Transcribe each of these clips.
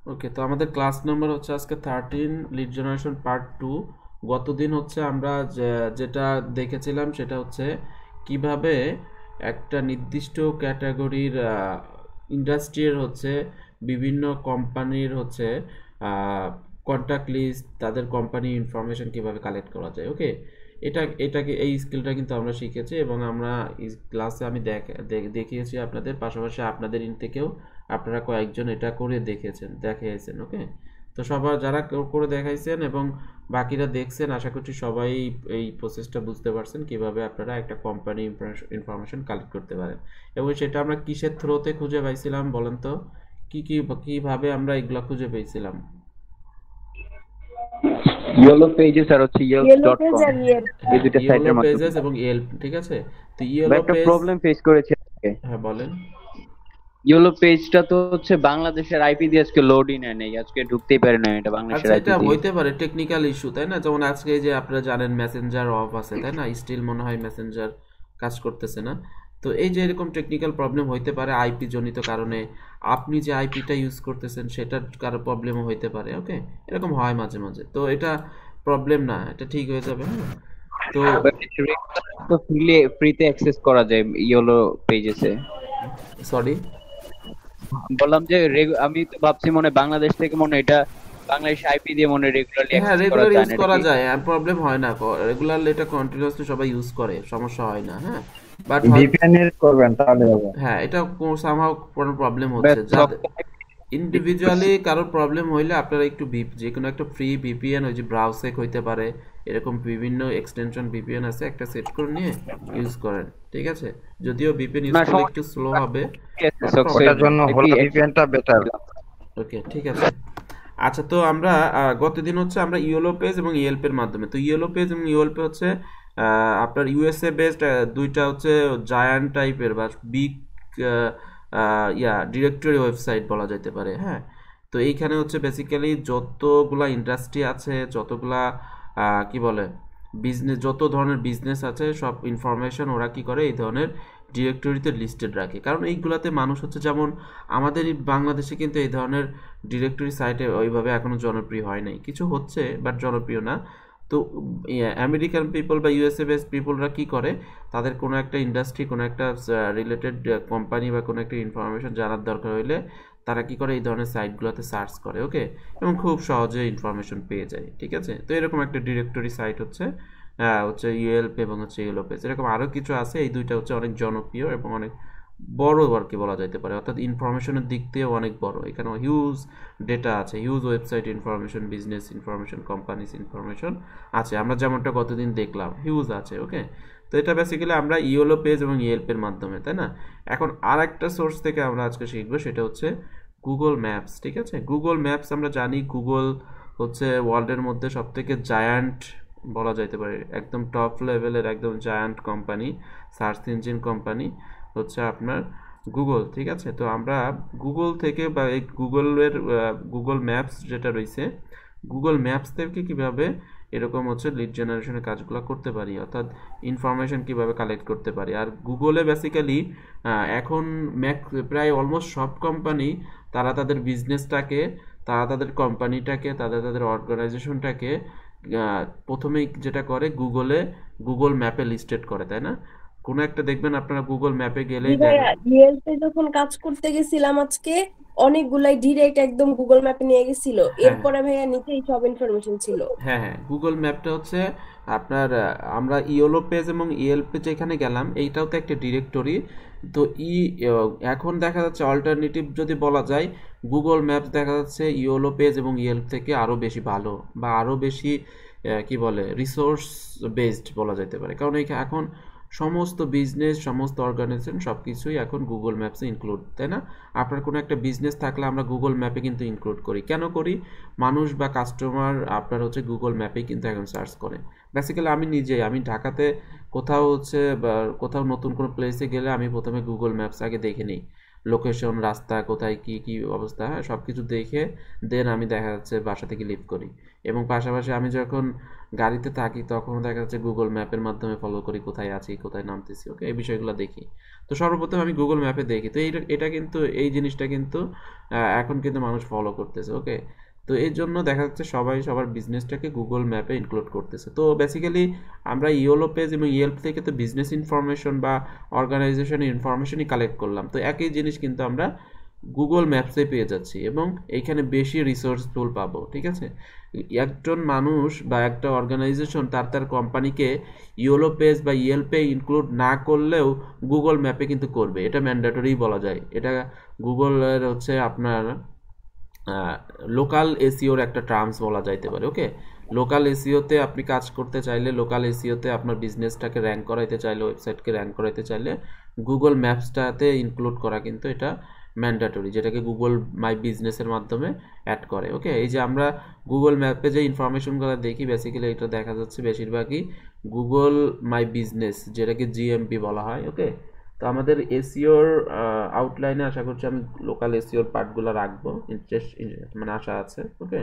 ওকে, তো আমাদের class number হচ্ছে আজকে 13, লিড জেনারেশন পার্ট 2। গতদিন হচ্ছে আমরা যেটা দেখেছিলাম সেটা হচ্ছে কিভাবে একটা নির্দিষ্ট ক্যাটাগরির ইন্ডাস্ট্রির হচ্ছে বিভিন্ন কোম্পানির হচ্ছে কন্ট্যাক্ট লিস্ট, তাদের কোম্পানি ইনফরমেশন কিভাবে কালেক্ট করা যায়। ওকে, এটাকে এই স্কিলটা কিন্তু আমরা শিখেছি এবং আমরা ক্লাসে আমি দেখিয়েছি আপনাদের, পাশাপাশি আপনাদের ইন থেকেও আপনারা কয়েকজন এটা করে দেখিয়েছেন। ওকে, তো সবার যারা করে দেখাইছেন এবং বাকিরা দেখছেন, আশা করছি সবাই এই প্রসেসটা বুঝতে পারছেন কিভাবে আপনারা একটা কোম্পানি ইনফরমেশন কালেক্ট করতে পারেন। এবং সেটা আমরা কিসের থ্রোতে খুঁজে পাইছিলাম বলেন তো? কিভাবে আমরা এগুলা খুঁজে পেয়েছিলাম? ইয়েলো পেজেস আর হচ্ছে ইয়েলস ইয়েলো ডট পেজ কম আর ইয়ের। এই হ্যাঁ, দুইটা ইয়েলো সাইটের মাধ্যমে। পেজেস এবং ইয়েল্প, ঠিক আছে। তো ভাই ইয়েলো একটা পেজ, প্রবলেম ফেস করেছে আজকে। হ্যাঁ বলেন। ইয়েলো পেজটা তো হচ্ছে বাংলাদেশের আইপি দিয়ে আজকে লোডই নেয় নাই, আজকে ঢুকতেই পারে না এটা বাংলাদেশের আচ্ছা, আইপি এটা দিয়ে। হইতে পারে টেকনিক্যাল ইস্যু, তাই না? যেমন আজকে এই যে আপনারা জানেন মেসেঞ্জার অফ আছে, তাই না? স্টিল মনে হয় মেসেঞ্জার কাজ করতেছে না। তো এই যে এরকম টেকনিক্যাল প্রবলেম হইতে পারে আইপি জনিত কারণে। আপনি যে আইপিটা ইউজ করতেছেন সেটার কারো প্রবলেমও হইতে পারে। ওকে, এরকম হয় মাঝে মাঝে, তো এটা প্রবলেম না, এটা ঠিক হয়ে যাবে। হ্যাঁ, তো তো ফ্রিতে অ্যাক্সেস করা যায় ইয়েলো পেজেসে। সরি। বললাম যে আমি তো ভাবছি মনে হয় বাংলাদেশ থেকে মনে হয় এটা বাংলাদেশ আইপি দিয়ে মনে রেগুলারলি হ্যাঁ, অ্যাক্সেস করা রেগুলার যায় ইউজ না, এটা করা কি? যায়, প্রবলেম হয় না। রেগুলারলি এটা কন্টিনিউয়াসলি সবাই ইউজ করে, সমস্যা হয় না। হ্যাঁ, বাট হয়। ভিপিএন এর করবেন তাহলে হবে। হ্যাঁ, এটা সামহাও কোনো প্রবলেম ব্যাস হচ্ছে যাদের সব ইন্ডিভিজুয়ালি কারোর প্রবলেম হইলে আপনারা একটু যে কোনো একটা ফ্রি ভিপিএন, ওই যে ব্রাউসেক হইতে পারে, এরকম বিভিন্ন এক্সটেনশন ভিপিএন আছে, একটা সেট করে নিয়ে ইউজ করেন, ঠিক আছে। যদিও ভিপিএন ইউজ না করলে একটু স্লো হবে, বাট ওটার প্রবলেম নেই। জন্য হলো ভিপিএনটা বেটার। ওকে, ঠিক আছে। আচ্ছা, তো আমরা গতদিন হচ্ছে আমরা ইয়েলো পেজ এবং ইয়েল্পের মাধ্যমে, তো ইয়েলো পেজ এবং ইয়েল্পে হচ্ছে আপনার ইউএসএ বেসড দুইটা হচ্ছে জায়ান্ট টাইপের বা বিগ ডিরেক্টরি ওয়েবসাইট বলা যেতে পারে। হ্যাঁ, তো এইখানে হচ্ছে বেসিক্যালি যতগুলা ইন্ডাস্ট্রি আছে, যতগুলা কি বলে বিজনেস, যত ধরনের বিজনেস আছে, সব ইনফরমেশন ওরা কি করে এই ধরনের ডিরেক্টরিতে লিস্টেড রাখে। কারণ এইগুলাতে মানুষ হচ্ছে, যেমন আমাদের এই বাংলাদেশে কিন্তু এই ধরনের ডিরেক্টরি সাইটে ওইভাবে এখনো জনপ্রিয় হয় নাই, কিছু হচ্ছে বাট জনপ্রিয় না। তো আমেরিকান পিপল বা ইউএসএ বেসড পিপলরা কি করে, তাদের কোনো একটা ইন্ডাস্ট্রি, কোনো একটা রিলেটেড কোম্পানি বা কোনো একটা ইনফরমেশন জানার দরকার হইলে তারা কি করে এই ধরনের সাইটগুলোতে সার্চ করে। ওকে, এবং খুব সহজে ইনফরমেশন পেয়ে যায়, ঠিক আছে। তো এরকম একটা ডিরেক্টরি সাইট হচ্ছে হচ্ছে ইয়েল্প এবং হচ্ছে ইয়েলো পেজ। এরকম আরও কিছু আছে, এই দুইটা হচ্ছে অনেক জনপ্রিয় এবং অনেক বড় আর কি বলা যেতে পারে, অর্থাৎ ইনফরমেশনের দিক দিয়েও অনেক বড়। এখানে হিউজ ডেটা আছে, huge website information, business information, companies information আছে, আমরা যেমনটা গতদিন দেখলাম হিউজ আছে। ওকে, তো এটা বেসিক্যালি আমরা ইয়েলো পেজ এবং ইয়েল্পের মাধ্যমে, তাই না? এখন আর একটা সোর্স থেকে আমরা আজকে শিখবো, সেটা হচ্ছে গুগল ম্যাপস, ঠিক আছে। গুগল ম্যাপস আমরা জানি, গুগল হচ্ছে ওয়ার্ল্ডের মধ্যে সব থেকে জায়ান্ট বলা যাইতে পারে, একদম টপ লেভেলের একদম giant company, search engine company হচ্ছে আপনার গুগল, ঠিক আছে। তো আমরা গুগল থেকে বা এই গুগলের গুগল ম্যাপস যেটা রয়েছে, গুগল ম্যাপস থেকে কীভাবে এরকম হচ্ছে লিড জেনারেশনের কাজগুলো করতে পারি, অর্থাৎ ইনফরমেশন কিভাবে কালেক্ট করতে পারি। আর গুগলে বেসিক্যালি এখন প্রায় অলমোস্ট সব কোম্পানি তারা তাদের বিজনেসটাকে, তারা তাদের কোম্পানিটাকে, তাদের অর্গানাইজেশনটাকে প্রথমেই যেটা করে গুগল ম্যাপে লিস্টেড করে, তাই না? কোনো একটা দেখবেন আপনারা গুগল ম্যাপে জি গেলেই ভাইয়া, দেখেন। ইয়েলতে যখন কাজ করতে গেছিলাম আজকে, অনেকগুলাই ডিরেক্ট একদম গুগল ম্যাপে নিয়ে গেছিল। হ্যাঁ, এরপরে ভাইয়া নিচেই সব ইনফরমেশন ছিল। হ্যাঁ, হ্যাঁ, গুগল ম্যাপটা হচ্ছে আপনার আমরা ইয়েলো পেজ এবং ইয়েল্পে যেখানে গেলাম, এইটাও তো একটা ডিরেক্টরি। তো এখন দেখা যাচ্ছে অল্টারনেটিভ যদি বলা যায়, গুগল ম্যাপস দেখা যাচ্ছে ইয়েলো পেজ এবং ইয়েল্প থেকে আরও বেশি ভালো বা আরও বেশি কি বলে রিসোর্স বেসড বলা যেতে পারে। কারণ এখন সমস্ত বিজনেস, সমস্ত অর্গানাইজেশন সব কিছুই এখন গুগল ম্যাপসে ইনক্লুড, তাই না? আপনার কোনো একটা বিজনেস থাকলে আমরা গুগল ম্যাপে কিন্তু ইনক্লুড করি। কেন করি? মানুষ বা কাস্টমার আপনার হচ্ছে গুগল ম্যাপেই কিন্তু এখন সার্চ করে। বেসিক্যালি আমি ঢাকাতে কোথাও হচ্ছে বা কোথাও নতুন কোনো প্লেসে গেলে আমি প্রথমে গুগল ম্যাপস আগে দেখে নিই। লোকেশন, রাস্তা কোথায় কি কি অবস্থা, হ্যাঁ সব কিছু দেখে দেন আমি দেখা যাচ্ছে বাসা থেকে লিভ করি। এবং পাশাপাশি আমি যখন গাড়িতে থাকি তখন দেখা যাচ্ছে গুগল ম্যাপের মাধ্যমে ফলো করি কোথায় আছি, কোথায় নামতেছি, ওকে এই বিষয়গুলো দেখি। তো সর্বপ্রথম আমি গুগল ম্যাপে দেখি। তো এটা কিন্তু এই জিনিসটা কিন্তু এখন কিন্তু মানুষ ফলো করতেছে, ওকে। তো এই জন্য দেখা যাচ্ছে সবাই সবার বিজনেসটাকে গুগল ম্যাপে ইনক্লুড করতেছে। তো বেসিক্যালি আমরা ইয়োলো পেজ এবং ইয়েল্প থেকে তো বিজনেস ইনফরমেশন বা অর্গানাইজেশনের ইনফরমেশনই কালেক্ট করলাম, তো একই জিনিস কিন্তু আমরা গুগল ম্যাপসে পেয়ে যাচ্ছি এবং এইখানে বেশি রিসোর্সফুল পাবো, ঠিক আছে। একজন মানুষ বা একটা অর্গানাইজেশন তার কোম্পানিকে ইয়োলো পেজ বা ইয়েল্পে ইনক্লুড না করলেও গুগল ম্যাপে কিন্তু করবে, এটা ম্যান্ডেটরি বলা যায়। এটা গুগলের হচ্ছে আপনার লোকাল এসিওর একটা টার্মস বলা যাইতে পারে, ওকে। লোকাল এসিওতে আপনি কাজ করতে চাইলে, লোকাল এসিওতে আপনার বিজনেসটাকে র্যাঙ্ক করাইতে চাইলে, ওয়েবসাইটকে র্যাঙ্ক করাইতে চাইলে গুগল ম্যাপসটাতে ইনক্লুড করা কিন্তু এটা ম্যান্ডেটরি, যেটাকে গুগল মাই বিজনেসের মাধ্যমে অ্যাড করে, ওকে। এই যে আমরা গুগল ম্যাপে যে ইনফরমেশনগুলো দেখি বেসিক্যালি এটা দেখা যাচ্ছে বেশিরভাগই গুগল মাই বিজনেস, যেটাকে জিএমপি বলা হয়, ওকে। তো আমাদের এসিওর আউটলাইনে আশা করছি আমি লোকাল এসিওর পার্টগুলো রাখবো, ইন্টারেস্ট মানে আশা আছে, ওকে।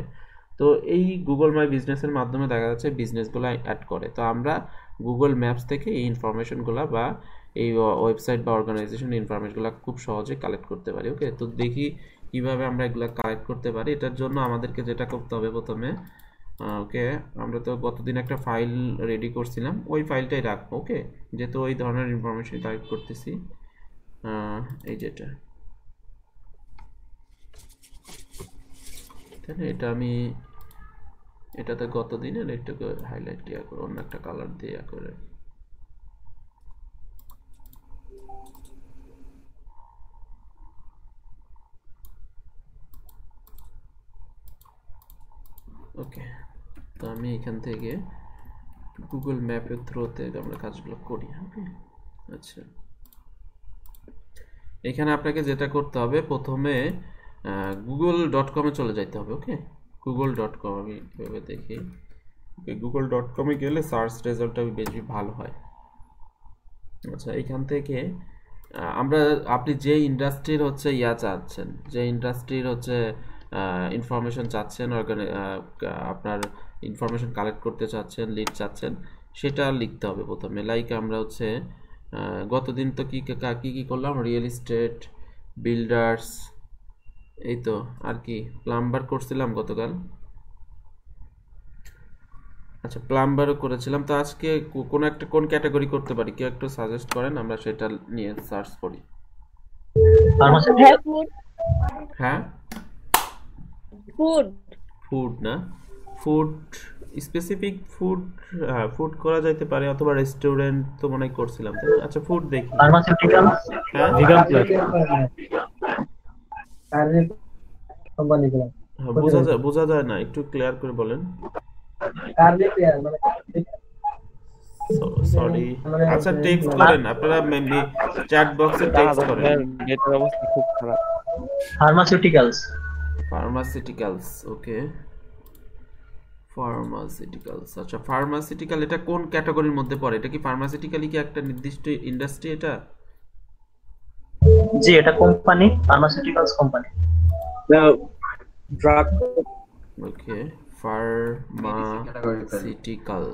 তো এই গুগল মাই বিজনেসের মাধ্যমে দেখা যাচ্ছে বিজনেসগুলো অ্যাড করে। তো আমরা গুগল ম্যাপস থেকে এই ইনফরমেশনগুলো বা এই ওয়েবসাইট বা অর্গানাইজেশন ইনফরমেশনগুলো খুব সহজে কালেক্ট করতে পারি, ওকে। তো দেখি কিভাবে আমরা এগুলো কালেক্ট করতে পারি। এটার জন্য আমাদেরকে যেটা করতে হবে প্রথমে, ওকে, আমরা তো গতদিন একটা ফাইল রেডি করছিলাম, ওই ফাইলটাই রাখবো, ওকে। যেহেতু ওই ধরনের ইনফরমেশন কালেক্ট করতেছি, এই যেটা, তাহলে এটা আমি এটাতে গতদিনের একটু হাইলাইট ইয়া করে অন্য একটা কালার দিয়ে ইয়া করে, ওকে। তো আমি এখান থেকে গুগল ম্যাপের থ্রুতে আমরা কাজগুলো করি, ওকে। আচ্ছা, এখানে আপনাকে যেটা করতে হবে প্রথমে google.com-এ চলে যেতে হবে, ওকে। google.com আমি এভাবে দেখি, google.com-এ গেলে সার্চ রেজাল্টটা বেশি ভালো হয়। আচ্ছা, এখান থেকে আপনি যে ইন্ডাস্ট্রির হচ্ছে চাচ্ছেন, যে ইন্ডাস্ট্রির হচ্ছে ইনফরমেশন চাচ্ছেন, আপনার ইনফরমেশন কালেক্ট করতে চাচ্ছেন, লিড চাচ্ছেন, সেটা লিখতে হবে প্রথমে। লাইক আমরা হচ্ছে গতদিন তো কি কি করলাম, রিয়েল এস্টেট, বিল্ডার্স, এই তো আর কি প্লাম্বার করছিলাম গতকাল। আচ্ছা, প্লাম্বারও করেছিলাম। তো আজকে কোন ক্যাটাগরি করতে পারি, কেউ একটু সাজেস্ট করেন, আমরা সেটা নিয়ে সার্চ করি। হ্যাঁ, ফুড না, ফুড স্পেসিফিক ফুড, ফুড করা যাইতে পারে, অথবা রেস্টুরেন্ট তো মনে হয় করছিলাম, তাই না? আচ্ছা, ফুড দেখি। ফার্মাসিউটিক্যাল, হ্যাঁ, ভিগান প্লাস কোম্পানিগুলো বোঝা যায় না, একটু ক্লিয়ার করে বলেন। সরি, আচ্ছা টেক্সট করেন আপনারা, মেবি চ্যাট বক্সে টেক্সট করেন। নেটের অবস্থা খুব খারাপ। ফার্মাসিউটিক্যালস, ফার্মাসিউটিক্যালস, ওকে। ফার্মাসিউটিক্যালস, আচ্ছা ফার্মাসিউটিক্যাল এটা কোন ক্যাটাগরির মধ্যে পড়ে? এটা কি ফার্মাসিউটিক্যালি কি একটা নির্দিষ্ট ইন্ডাস্ট্রি এটা? জি, এটা কোম্পানি, ফার্মাসিউটিক্যালস কোম্পানি। ড্রাগ, ওকে, ফার্মাসিউটিক্যাল,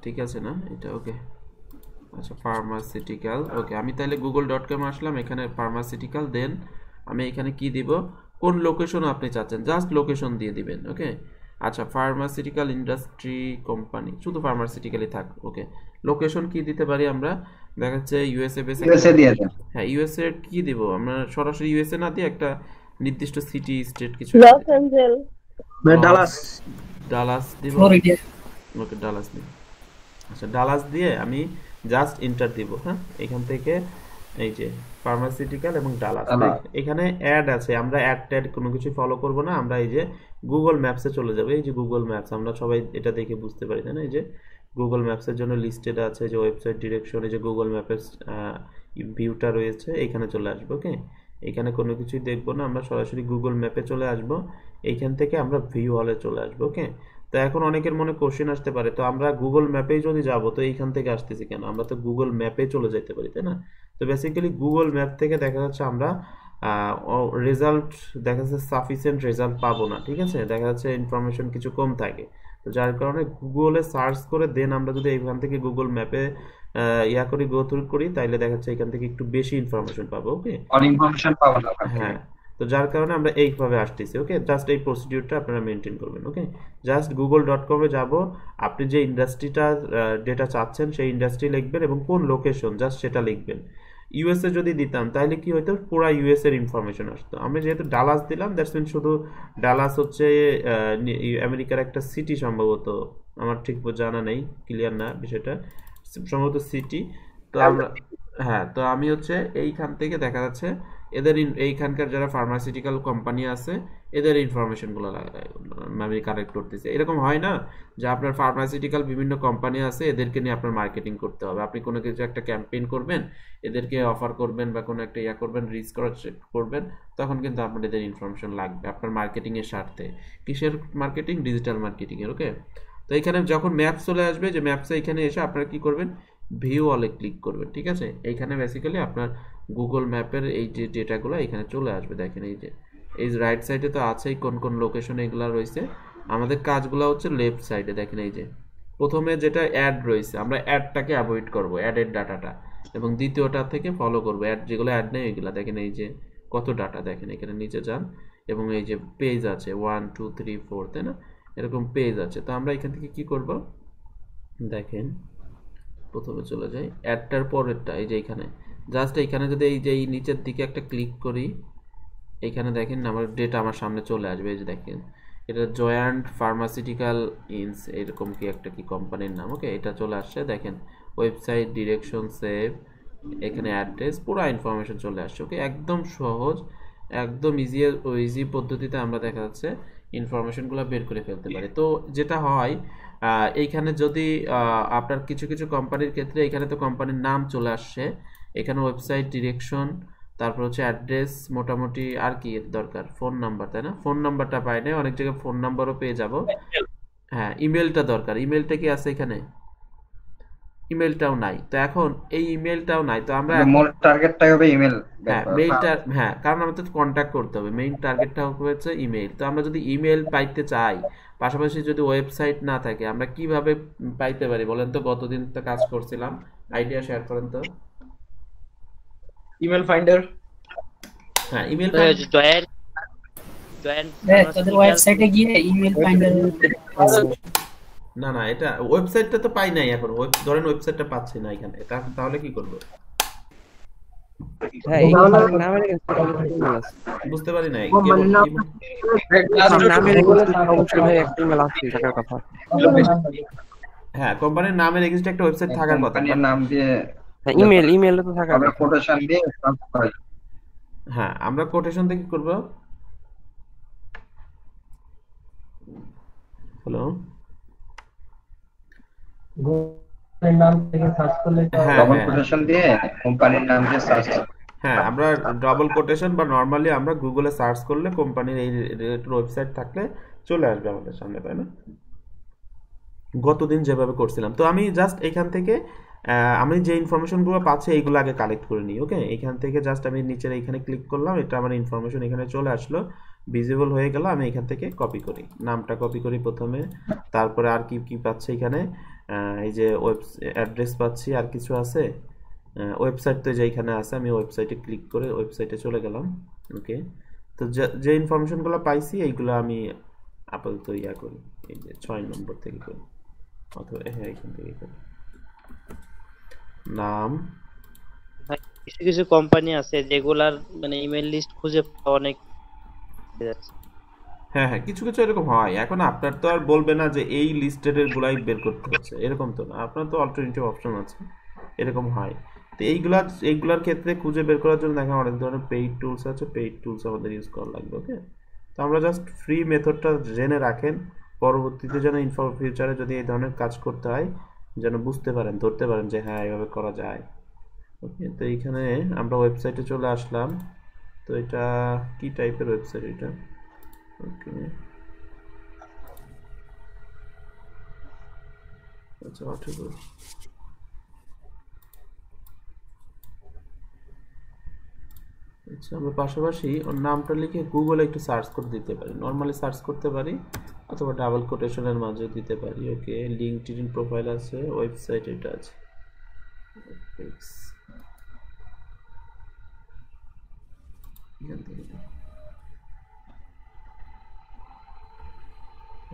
ঠিক আছে না এটা? ওকে, আচ্ছা ফার্মাসিউটিক্যাল, ওকে। আমি তাহলে google.com আসলাম, এখানে ফার্মাসিউটিক্যাল, দেন আমি এখানে কি দিব, কোন লোকেশন আপনি চাচ্ছেন, জাস্ট লোকেশন দিয়ে দিবেন, ওকে। আচ্ছা, ফার্মাসিউটিক্যাল ইন্ডাস্ট্রি কোম্পানি, শুধু ফার্মাসিউটিক্যালই থাক, ওকে। লোকেশন কি দিতে পারি আমরা, দেখা যাচ্ছে ইউএসএ বেস, হ্যাঁ ইউএসএ কি দিব আমরা, সরাসরি ইউএসএ না দিয়ে একটা নির্দিষ্ট সিটি স্টেট কিছু, লস অ্যাঞ্জেলস, ডালাস দিব, ওকে ডালাস দিব। আচ্ছা, ডালাস দিয়ে আমি জাস্ট এন্টার দিব, হ্যাঁ। এখান থেকে এই যে ফার্মাসিউটিক্যাল এবং ডালাস, এখানে অ্যাড আছে, আমরা অ্যাড ট্যাড কোনো কিছু ফলো করব না, আমরা এই যে গুগল ম্যাপসে চলে যাবে। এই যে গুগল ম্যাপস, আমরা সবাই এটা দেখে বুঝতে পারি, তাই না? এই যে গুগল ম্যাপসের জন্য লিস্টেড আছে, যে ওয়েবসাইট ডিরেকশন, এই যে গুগল ম্যাপের ভিউটা রয়েছে, এখানে চলে আসবো, ওকে। এখানে কোনো কিছুই দেখবো না, আমরা সরাসরি গুগল ম্যাপে চলে আসবো, এইখান থেকে আমরা ভিউ হলে চলে আসবো, ওকে। তো তো এখন অনেকের মনে কোশ্চেন আসতে পারে, তো আমরা গুগল ম্যাপেই যদি যাব তো এইখান থেকে আসতেছি কেন? আমরা তো গুগল ম্যাপে চলে যেতে পারি, তাই না? তো বেসিক্যালি গুগল ম্যাপ থেকে দেখা যাচ্ছে আমরা রেজাল্ট দেখা যাচ্ছে সাফিসিয়েন্ট রেজাল্ট পাবো না, ঠিক আছে? দেখা যাচ্ছে ইনফরমেশন কিছু কম থাকে। তো যার কারণে গুগলে সার্চ করে দেন আমরা যদি এইখান থেকে গুগল ম্যাপে করি, গো থ্রু করি, তাইলে দেখা যাচ্ছে এখান থেকে একটু বেশি ইনফরমেশন পাবো। ওকে, অল ইনফরমেশন পাবো না ওখান থেকে। হ্যাঁ, তো যার কারণে আমরা এইভাবে আসতেছি। ওকে, জাস্ট এই প্রসিডিউরটা আপনারা মেনটেন করবেন। ওকে, জাস্ট google.com-এ যাব, আপনি যে ইন্ডাস্ট্রিটা ডেটা চাচ্ছেন সেই ইন্ডাস্ট্রি লিখবেন এবং কোন লোকেশন জাস্ট সেটা লিখবেন। ইউএসএ যদি দিতাম তাহলে কি হতো, পুরা ইউএস এর ইনফরমেশন আসতো। আমরা যেহেতু ডালাস দিলাম, দ্যাটস মিন শুধু ডালাস হচ্ছে আমেরিকার একটা সিটি, সম্ভবত, আমার ঠিক জানা নেই, ক্লিয়ার না বিষয়টা, সম্ভবত সিটি। তো আমরা, হ্যাঁ, তো আমি হচ্ছে এইখান থেকে দেখা যাচ্ছে এদের এইখানকার যারা ফার্মাসিউটিক্যাল কোম্পানি আছে এদের ইনফরমেশনগুলো আমি কালেক্ট করতেছি। এরকম হয় না যে আপনার ফার্মাসিউটিক্যাল বিভিন্ন কোম্পানি আছে, এদেরকে নিয়ে আপনার মার্কেটিং করতে হবে। আপনি কোনো কিছু একটা ক্যাম্পেইন করবেন, এদেরকে অফার করবেন বা কোনো একটা করবেন, রিচ করবেন, তখন কিন্তু আপনার এদের ইনফরমেশন লাগবে আপনার মার্কেটিংয়ের স্বার্থে। কিসের মার্কেটিং? ডিজিটাল মার্কেটিংয়ের। ওকে, তো এখানে যখন ম্যাপস চলে আসবে, যে ম্যাপসে এখানে এসে আপনারা কি করবেন, ভিউ অলে ক্লিক করবেন, ঠিক আছে? এইখানে বেসিক্যালি আপনার গুগল ম্যাপের এই যে ডেটাগুলো এখানে চলে আসবে। দেখেন এই যে রাইট সাইডে তো আছেই কোন কোন লোকেশনে এগুলো রয়েছে। আমাদের কাজগুলো হচ্ছে লেফট সাইডে। দেখেন এই যে প্রথমে যেটা অ্যাড রয়েছে, আমরা অ্যাডটাকে অ্যাভয়েড করব, অ্যাডের ডাটাটা, এবং দ্বিতীয়টা থেকে ফলো করব অ্যাড, যেগুলো অ্যাড নেই এগুলো। দেখেন এই যে কত ডাটা, দেখেন এখানে নিচে যান এবং এই যে পেজ আছে 1 2 3 4, তাই না? এরকম পেজ আছে। তো আমরা এখান থেকে কি করব, দেখেন প্রথমে চলে যাই অ্যাডটার পরেরটা, এই যে এখানে জাস্ট এইখানে যদি এই যে এই নিচের দিকে একটা ক্লিক করি, এইখানে দেখেন আমার ডেটা আমার সামনে চলে আসবে। এই যে দেখেন এটা জয়ান্ট ফার্মাসিউটিক্যাল ইনস, এরকম কি একটা কি কোম্পানির নাম। ওকে, এটা চলে আসছে। দেখেন ওয়েবসাইট, ডিরেকশন, সেভ, এখানে অ্যাড্রেস, পুরো ইনফরমেশন চলে আসছে। ওকে, একদম সহজ, একদম ইজি পদ্ধতিতে আমরা দেখা যাচ্ছে ইনফরমেশনগুলো বের করে ফেলতে পারি। তো যেটা হয় এইখানে যদি আপনার কিছু কিছু কোম্পানির ক্ষেত্রে এখানে তো কোম্পানির নাম চলে আসছে, এখানে ওয়েবসাইট, ডিরেকশন, তারপর হচ্ছে অ্যাড্রেস, মোটামুটি আর কি দরকার, ফোন নাম্বার, তাই না? ফোন নাম্বারটা পাই না, অনেক জায়গায় ফোন নাম্বারও পেয়ে যাব। হ্যাঁ, ইমেলটা দরকার, ইমেলটা কি আছে এখানে? ইমেলটাও নাই। তো এখন এই ইমেলটাও নাই, তো আমরা মোর টার্গেটটাই হবে ইমেল। হ্যাঁ, মেইলটা, হ্যাঁ, কারণ আমাদের কন্ট্যাক্ট করতে হবে, মেইন টার্গেটটা হচ্ছে ইমেল। তো আমরা যদি ইমেল পাইতে চাই, পাশাপাশি যদি ওয়েবসাইট না থাকে, আমরা কিভাবে পাইতে পারি বলেন তো? গতদিন তো কাজ করছিলাম, আইডিয়া শেয়ার করেন তো। Email finder. হ্যাঁ, ইমেল তাদের ওয়েবসাইটে গিয়ে ইমেল ফাইন্ডার। না না, এটা ওয়েবসাইটটা তো পাই নাই এখন, ধরেন ওয়েবসাইটটা পাচ্ছি না এখানে, তাহলে কি করব? হ্যাঁ, এইখানে নামের বুঝতে পারি নাই, নামের অবশ্যই ভাই একটা ইমেল আছে থাকার কথা। হ্যাঁ, কোম্পানির নামের এক্সিস্ট একটা ওয়েবসাইট থাকার কথা, কোম্পানির নাম দিয়ে ইমেল তো থাকার আমরা কথা। কোটেশন দিয়ে সার্চ করি। হ্যাঁ, আমরা কোটেশন থেকে কি করব? হ্যালো, গুগলের নাম থেকে সার্চ করলে ডবল কোটেশন দিয়ে কোম্পানির নাম দিয়ে সার্চ করি। হ্যাঁ, আমরা ডাবল কোটেশন বা নরমালি আমরা গুগলে সার্চ করলে কোম্পানির এই রিলেটেড ওয়েবসাইট থাকলে চলে আসবে আমাদের সামনে, তাই না? গতদিন যেভাবে করছিলাম। তো আমি জাস্ট এখান থেকে আমি যে ইনফরমেশনগুলো পাচ্ছি এইগুলো আগে কালেক্ট করে নিই। ওকে, এখান থেকে জাস্ট আমি নিচের এইখানে ক্লিক করলাম, এটা আমার ইনফরমেশন এখানে চলে আসলো, ভিজিবল হয়ে গেল। আমি এখান থেকে কপি করি, নামটা কপি করি প্রথমে, তারপরে আর কি কি পাচ্ছি এখানে, এই যে অ্যাড্রেস পাচ্ছি, আর কিছু আছে, ওয়েবসাইট তো যেখানে আছে, আমি ওয়েবসাইটে ক্লিক করে ওয়েবসাইটে চলে গেলাম। ওকে, তো যে ইনফরমেশনগুলো পাইছি এইগুলো আমি আপাতত করি, এই যে 6 নম্বর থেকে করি, অথবা হ্যাঁ এখান থেকে করি। নাম, কিছু কিছু কোম্পানি আছে যেগুলার মানে ইমেল লিস্ট খুঁজে পাওয়া অনেক হ্যাঁ হ্যাঁ, কিছু কিছু এরকম হয়। এখন আপনার তো আর বলবে না যে এই লিস্টেড এর গুলাই বের করতে হচ্ছে, এরকম তো না, আপনার তো অল্টারনেটিভ অপশন আছে, এরকম হয়। তো এইগুলার ক্ষেত্রে খুঁজে বের করার জন্য দেখেন অনেক ধরনের পেইড টুলস আছে, পেইড টুলস আমাদের ইউজ করা লাগবে। ওকে, তো আমরা জাস্ট ফ্রি মেথডটা জেনে রাখেন, পরবর্তীতে যেন ফিউচারে যদি এই ধরনের কাজ করতে হয় যেন বুঝতে পারেন, ধরতে পারেন যে হ্যাঁ এভাবে করা যায়। ওকে, তো এইখানে আমরা ওয়েবসাইটে চলে আসলাম। তো এটা কি টাইপের ওয়েবসাইট এটা? ওকে, আচ্ছা অঠিকর। আচ্ছা আমরা পাশাপাশি ওর নামটা লিখে গুগলে একটু সার্চ করে দিতে পারি, নর্মালি সার্চ করতে পারি অথবা ডাবল কোটেশনের মাঝে দিতে পারি। ওকে, লিঙ্কডইন প্রোফাইল আছে, ওয়েবসাইট এটা আছে।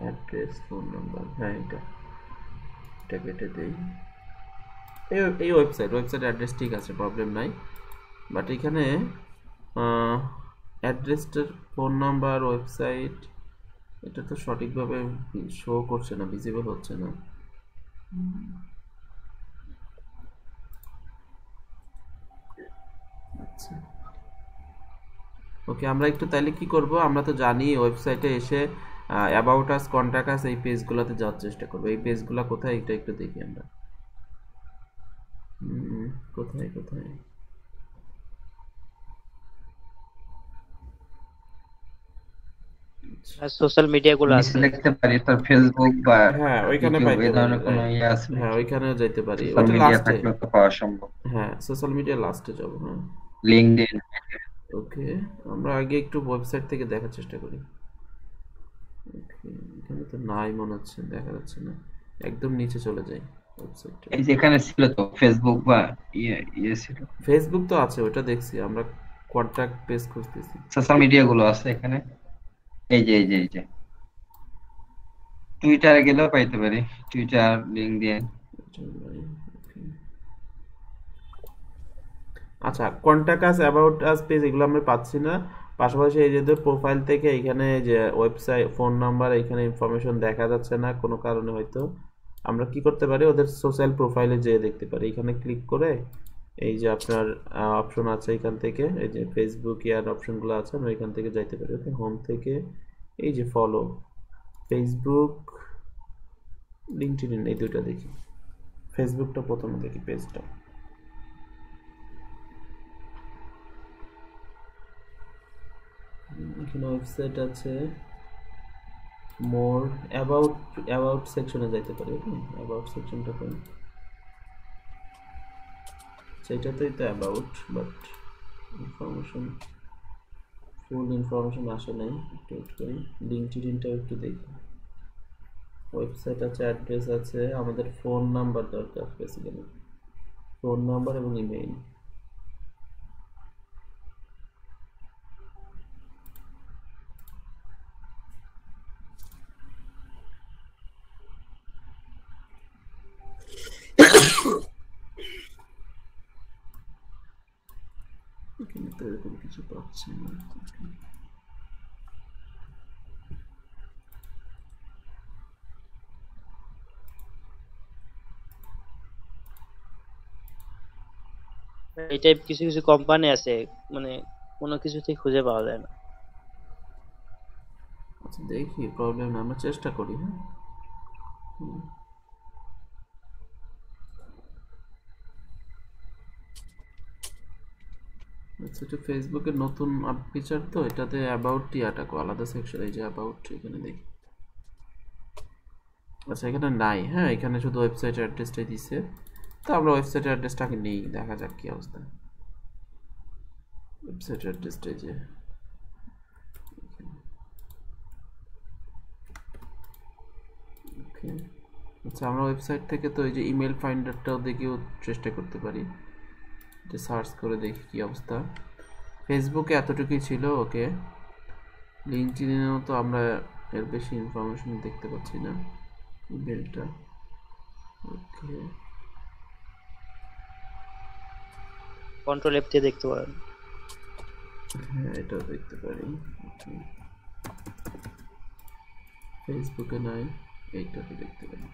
অ্যাড্রেস, ফোন নাম্বার, হ্যাঁ এটা কেটে দেই। এই ওয়েবসাইট অ্যাড্রেস ঠিক আছে, প্রবলেম নাই। বাট এখানে অ্যাড্রেসটার, ফোন নাম্বার, ওয়েবসাইট এটা তো সঠিকভাবে শো করছে না, ভিজিবল হচ্ছে না। আচ্ছা ওকে, আমরা একটু তাইলে কি করব, আমরা তো জানি ওয়েবসাইটে এসে অ্যাবাউট আস, কন্টাক্ট আস এই পেজগুলোতে যাওয়ার চেষ্টা করব। এই পেজগুলো কোথায় এটা একটু দেখি আমরা। কোথায় সোশ্যাল মিডিয়া গুলো নিচে আছে, লিখতে পারি তোর ফেসবুক বা হ্যাঁ ওইখানে ইউটিউব পাইতে এই পারি, ধরনের কোনো ইয়ে আছে, হ্যাঁ ওইখানেও যাইতে পারি। সোশ্যাল ওটা মিডিয়া লাস্টে, থাকলে তো পাওয়া সম্ভব। হ্যাঁ সোশ্যাল মিডিয়া লাস্টে যাব। হ্যাঁ লিঙ্কডইন। ওকে, আমরা আগে একটু ওয়েবসাইট থেকে দেখার চেষ্টা করি। ওকে, এখানে তো নাই মনে হচ্ছে, দেখা যাচ্ছে না, একদম নিচে চলে যাই ওয়েবসাইটে। এই যে এখানে ছিল তো ফেসবুক বা ইয়ে ছিল, ফেসবুক তো আছে, ওটা দেখছি আমরা, কন্টাক্ট পেজ খুঁজতেছি। সোশ্যাল মিডিয়া গুলো আছে এখানে। এই যে টুইটারে গেলেও পাইতে পারি, টুইটার, লিঙ্কডইন। আচ্ছা, contact us, about us page এগুলো আমরা পাচ্ছি না। পাশাপাশি এই যে প্রোফাইল থেকে এখানে যে ওয়েবসাইট, ফোন নাম্বার, এখানে ইনফরমেশন দেখা যাচ্ছে না কোনো কারণে। হয়তো আমরা কি করতে পারি, ওদের সোশ্যাল প্রোফাইলে যেয়ে দেখতে পারি। এখানে ক্লিক করে এই যে আপনার অপশন আছে এখান থেকে, এই যে ফেসবুক ইয়ার অপশনগুলো আছে, আমরা এখান থেকে যাইতে পারি। ওকে, হোম থেকে এই যে ফলো, ফেসবুক, লিঙ্কডইন, এই দুইটা দেখি। ফেসবুকটা প্রথমে দেখি, পেজটা। এখানে ওয়েবসাইট আছে, মোর, অ্যাবাউট সেকশনে যাইতে পারি। ওকে, অ্যাবাউট সেকশনটা কোন, সেটাতেই তো about, but information, full information আসে নাই। একটু ওয়েট করি, লিঙ্কডইনটাও একটু দেখি। ওয়েবসাইট আছে, অ্যাড্রেস আছে, আমাদের ফোন নাম্বার দরকার বেসিক্যালি, ফোন নাম্বার এবং ইমেইল। এখানে তো এরকম কিছু পাচ্ছি না। এই টাইপ কিছু কিছু কোম্পানি আছে, মানে কোনো কিছুতেই খুঁজে পাওয়া যায় না। আচ্ছা দেখি, প্রবলেম না, আমরা চেষ্টা করি। হ্যাঁ আচ্ছা, এটা ফেসবুকের নতুন ফিচার তো, এটাতে অ্যাবাউট ইয়াটা আলাদা সেকশন, এই যে অ্যাবাউট, এখানে দেখি। আচ্ছা এখানে নাই, হ্যাঁ এখানে শুধু ওয়েবসাইট অ্যাড্রেসটাই দিছে। তো আমরা ওয়েবসাইট অ্যাড্রেসটাকে নেই, দেখা যাক কি অবস্থা। ওয়েবসাইট অ্যাড্রেসটাই যে, ওকে আচ্ছা, আমরা ওয়েবসাইট থেকে তো এই যে ইমেল ফাইন্ডারটাও দেখেও চেষ্টা করতে পারি, এটা সার্চ করে দেখি কি অবস্থা। ফেসবুকে এতটুকুই ছিল। ওকে, লিঙ্কডইনেও তো আমরা এর বেশি ইনফরমেশন দেখতে পাচ্ছি না, ইমেলটা। ওকে, কন্ট্রোল এফ দিয়ে দেখতে পারেন। হ্যাঁ এটাও দেখতে পারি। ফেসবুকে নাই, এইটাকে দেখতে পারি।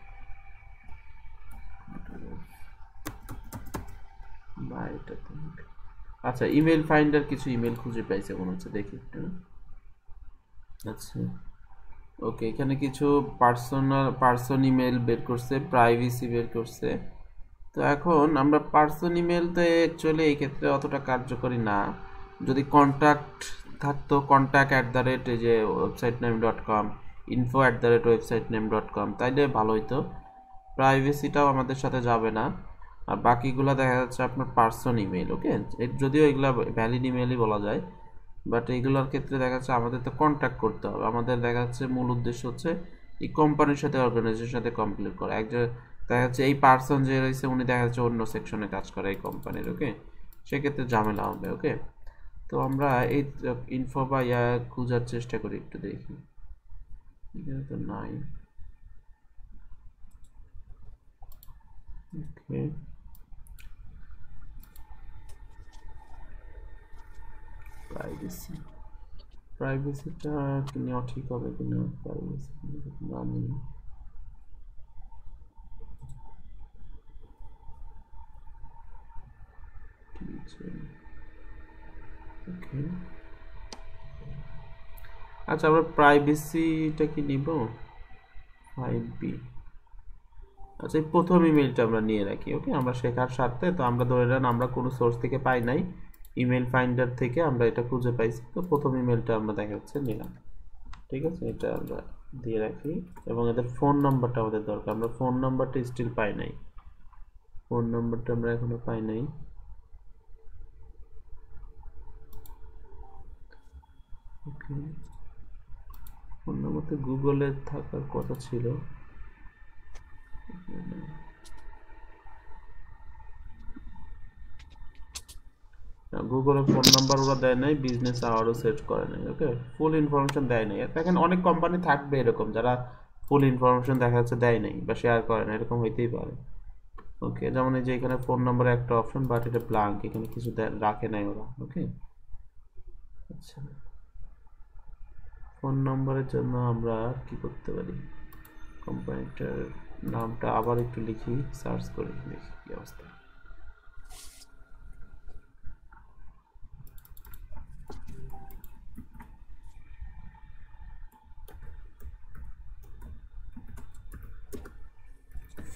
বা এটাতে, আচ্ছা ইমেল ফাইন্ডার কিছু ইমেল খুঁজে পাইছে মনে হচ্ছে, দেখি একটু। আচ্ছা ওকে, এখানে কিছু পার্সন ইমেল বের করছে, প্রাইভেসি বের করছে। তো এখন আমরা পার্সন ইমেল তো অ্যাকচুয়ালি এই ক্ষেত্রে অতটা কার্যকরী না। যদি কন্ট্যাক্ট থাকতো, contact@ এই যে websitename.com, info@websitename.com, তাইলে ভালো হইতো। প্রাইভেসিটাও আমাদের সাথে যাবে না। আর বাকিগুলো দেখা যাচ্ছে আপনার পার্সোন ইমেল, ওকে। যদিও এগুলা ভ্যালিড ইমেলই বলা যায়, বাট এইগুলোর ক্ষেত্রে দেখা যাচ্ছে আমাদের তো কন্ট্যাক্ট করতে হবে। আমাদের দেখা যাচ্ছে মূল উদ্দেশ্য হচ্ছে এই কোম্পানির সাথে, অর্গানাইজেশনের সাথে কমপ্লিট করা। একজন দেখা যাচ্ছে এই পার্সন যে রয়েছে উনি দেখা যাচ্ছে অন্য সেকশনে কাজ করে এই কোম্পানির, ওকে, সেক্ষেত্রে ঝামেলা হবে, ওকে। তো আমরা এই ইনফো বা ইয়া খোঁজার চেষ্টা করি, একটু দেখি, এখানে তো নাই, ওকে। প্রাইভেসি, প্রাইভেসিটা কি নেওয়া ঠিক হবে কিনা, প্রাইভেসি না নেই, ঠিক আছে, ওকে। আচ্ছা, আমরা প্রাইভেসিটা কি নিব 5B। আচ্ছা, এই প্রথম ইমেলটা আমরা নিয়ে রাখি, ওকে। আমরা শেখার স্বার্থে, তো আমরা ধরে নেন আমরা কোনো সোর্স থেকে পাই নাই, ইমেল ফাইন্ডার থেকে আমরা এটা খুঁজে পাইছি, তো প্রথম ইমেলটা আমরা দেখা যাচ্ছে নিলাম, ঠিক আছে। এটা আমরা দিয়ে রাখি, এবং এদের ফোন নাম্বারটা আমাদের দরকার। আমরা ফোন নাম্বারটা স্টিল পাই নাই, ফোন নাম্বারটা আমরা এখনো পাই নাই, ওকে। ফোন নাম্বার তো গুগলে থাকার কথা ছিল, গুগলে ফোন নাম্বার ওরা দেয় নাই, বিজনেস আওয়ারও সেট করে নাই, ওকে। ফুল ইনফরমেশন দেয় নাই। দেখেন অনেক কোম্পানি থাকবে এরকম যারা ফুল ইনফরমেশন দেখা যাচ্ছে দেয় নাই বা শেয়ার করে না, এরকম হইতেই পারে, ওকে। যেমন এই যে এখানে ফোন নাম্বারে একটা অপশন, বাট এটা ব্ল্যাঙ্ক, এখানে কিছু রাখে নাই ওরা, ওকে। আচ্ছা, ফোন নাম্বারের জন্য আমরা কি করতে পারি, কোম্পানিটার নামটা আবার একটু লিখি, সার্চ করি, দেখি কি অবস্থা।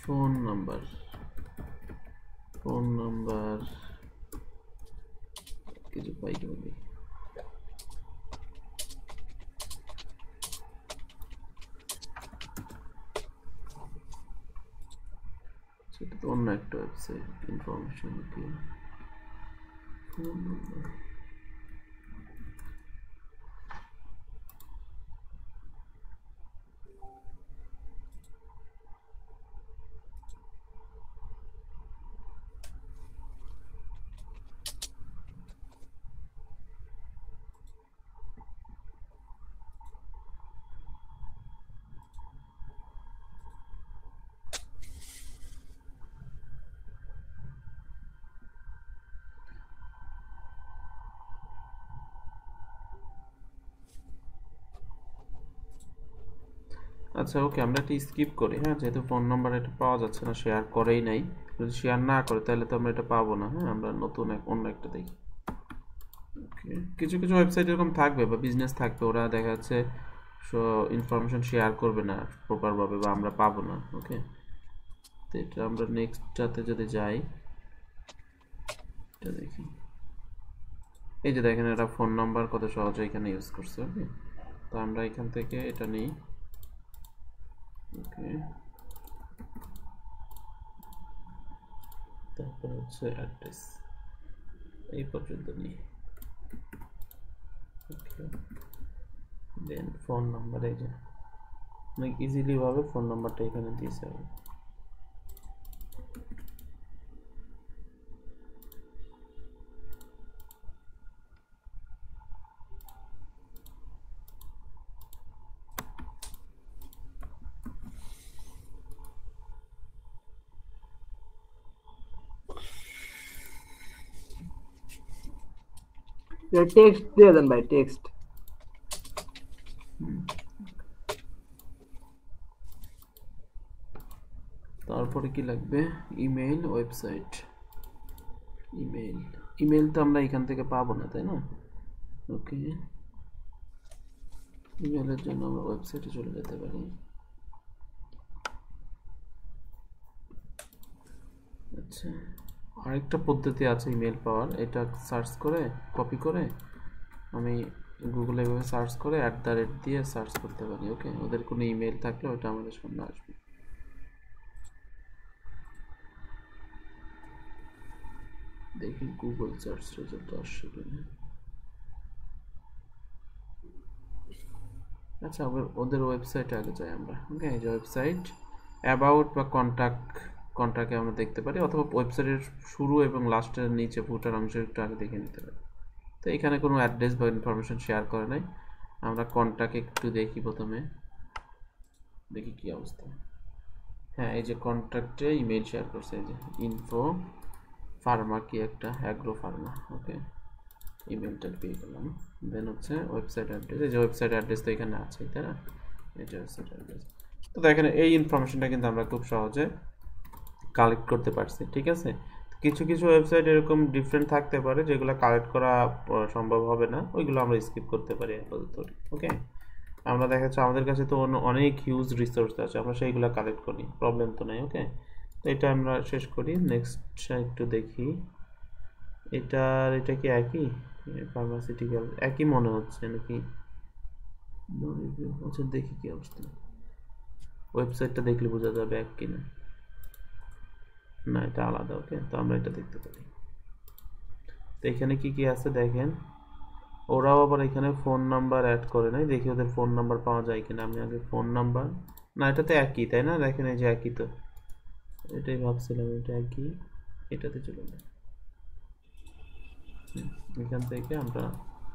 ফোন নাম্বার, ফোন নাম্বার কিছু পাই কিভাবে, সেটা তো অন্য একটা ওয়েবসাইট, ইনফরমেশন কি, ফোন নাম্বার, আচ্ছা, ওকে। আমরা এটা স্কিপ করি, হ্যাঁ, যেহেতু ফোন নাম্বার এটা পাওয়া যাচ্ছে না, শেয়ার করেই নাই। যদি শেয়ার না করে তাহলে তো আমরা এটা পাবো না, হ্যাঁ। আমরা নতুন অন্য একটা দেখি, ওকে। কিছু কিছু ওয়েবসাইট এরকম থাকবে বা বিজনেস থাকবে, ওরা দেখা যাচ্ছে ইনফরমেশন শেয়ার করবে না প্রপারভাবে, বা আমরা পাবো না, ওকে। তো এটা আমরা নেক্সটটাতে যদি যাই, এটা দেখি, এই যে দেখেন এটা ফোন নাম্বার কত সহজে এখানে ইউজ করছে, ওকে। তো আমরা এখান থেকে এটা নিই, ওকে। তারপর হচ্ছে অ্যাড্রেস, এই পর্যন্ত নিই, ওকে। দেন ফোন নাম্বার, এই যে অনেক ইজিলি ভাবে ফোন নাম্বারটা এখানে দিয়েছে। টেক্সট দিয়ে দেন ভাই, টেক্সট। তারপরে কি লাগবে, ইমেল, ওয়েবসাইট, ইমেল, ইমেল তো আমরা এখান থেকে পাবো না, তাই না, ওকে। ইমেলের জন্য আমরা ওয়েবসাইটে চলে যেতে পারি, আচ্ছা। আরেকটা পদ্ধতি আছে ইমেল পাওয়ার, এটা সার্চ করে কপি করে আমি গুগলে এভাবে সার্চ করে @ দিয়ে সার্চ করতে পারি, ওকে। ওদের কোনো ইমেল থাকলে ওটা আমাদের সামনে আসবে, দেখি গুগল সার্চ রেজাল্ট আসছে কিনা। আচ্ছা ওদের ওয়েবসাইটে আগে যাই আমরা। ওকে, এই যে ওয়েবসাইট অ্যাবাউট বা কন্ট্যাক্টে আমরা দেখতে পারি, অথবা ওয়েবসাইটের শুরু এবং লাস্টের নিচে ফুটার অংশটা আগে দেখে নিতে পারি। তো এখানে কোনো অ্যাড্রেস বা ইনফরমেশন শেয়ার করে নাই। আমরা কন্ট্যাক্টে একটু দেখি, প্রথমে দেখি কি অবস্থা। হ্যাঁ, এই যে কন্ট্যাক্টে ইমেল শেয়ার করছে, এই যে ইনফো ফার্মা কি একটা অ্যাগ্রো ফার্মা। ওকে, ইমেলটা পেয়ে গেলাম। দেন হচ্ছে ওয়েবসাইট অ্যাড্রেস, এই যে ওয়েবসাইট অ্যাড্রেস তো এখানে আছে, তাই না? এই যে ওয়েবসাইট অ্যাড্রেস। তো দেখেন এই ইনফরমেশনটা কিন্তু আমরা খুব সহজে কালেক্ট করতে পারছি, ঠিক আছে? কিছু কিছু ওয়েবসাইট এরকম ডিফারেন্ট থাকতে পারে যেগুলো কালেক্ট করা সম্ভব হবে না, ওইগুলো আমরা স্কিপ করতে পারি আপাতত। ওকে, আমরা দেখা যাচ্ছে আমাদের কাছে তো অনেক হিউজ রিসোর্স আছে, আমরা সেইগুলো কালেক্ট করি, প্রবলেম তো নাই। ওকে, তো এটা আমরা শেষ করি। নেক্সট একটু দেখি, এটা কি একই? ফার্মাসিউটিক্যাল একই মনে হচ্ছে নাকি? আচ্ছা দেখি কি অবস্থা, ওয়েবসাইটটা দেখলে বোঝা যাবে এক কিনা। না, এটা আলাদা। ওকে, তো আমরা এটা দেখতে পারি। তো এখানে কি কি আছে দেখেন, ওরাও আবার এখানে ফোন নাম্বার অ্যাড করে নাই, দেখি ওদের ফোন নাম্বার পাওয়া যায় কিনা। আমি আগে ফোন নাম্বার, না এটা তো একই, তাই না? দেখেন এই যে একই, তো এটাই ভাবছিলাম এটা একই, এটাতে চলে যায়। এখান থেকে আমরা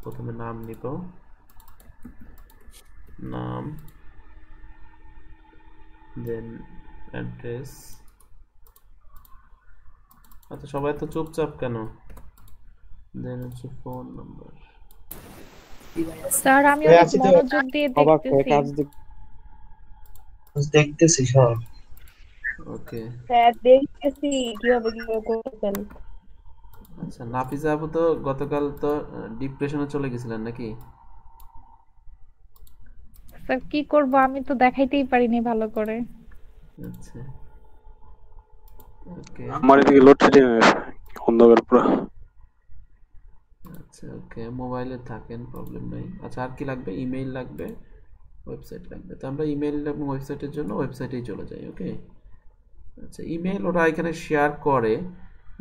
প্রথমে নাম নিব, নাম, দেন অ্যাড্রেস। আচ্ছা সবাই তো চুপচাপ কেন? দেন হচ্ছে ফোন নাম্বার। স্যার আমি অনেক মনোযোগ দিয়ে দেখতেছি সব। ওকে স্যার দেখতেছি কিভাবে করতেছেন। আচ্ছা, নাফিজা আপু তো গতকাল তো ডিপ্রেশনে চলে গেছিলেন নাকি? স্যার কি করব, আমি তো দেখাইতেই পারিনি ভালো করে। আচ্ছা ওকে, আমার এদিকে লোডশেডিং আছে, অন্ধকার পুরো। আচ্ছা ওকে, মোবাইলে থাকেন, প্রবলেম নাই। আচ্ছা আর কি লাগবে? ইমেইল লাগবে, ওয়েবসাইট লাগবে। তো আমরা ইমেইল এবং ওয়েবসাইটের জন্য ওয়েবসাইটেই চলে যাই। ওকে, আচ্ছা ইমেইল ওরা এখানে শেয়ার করে,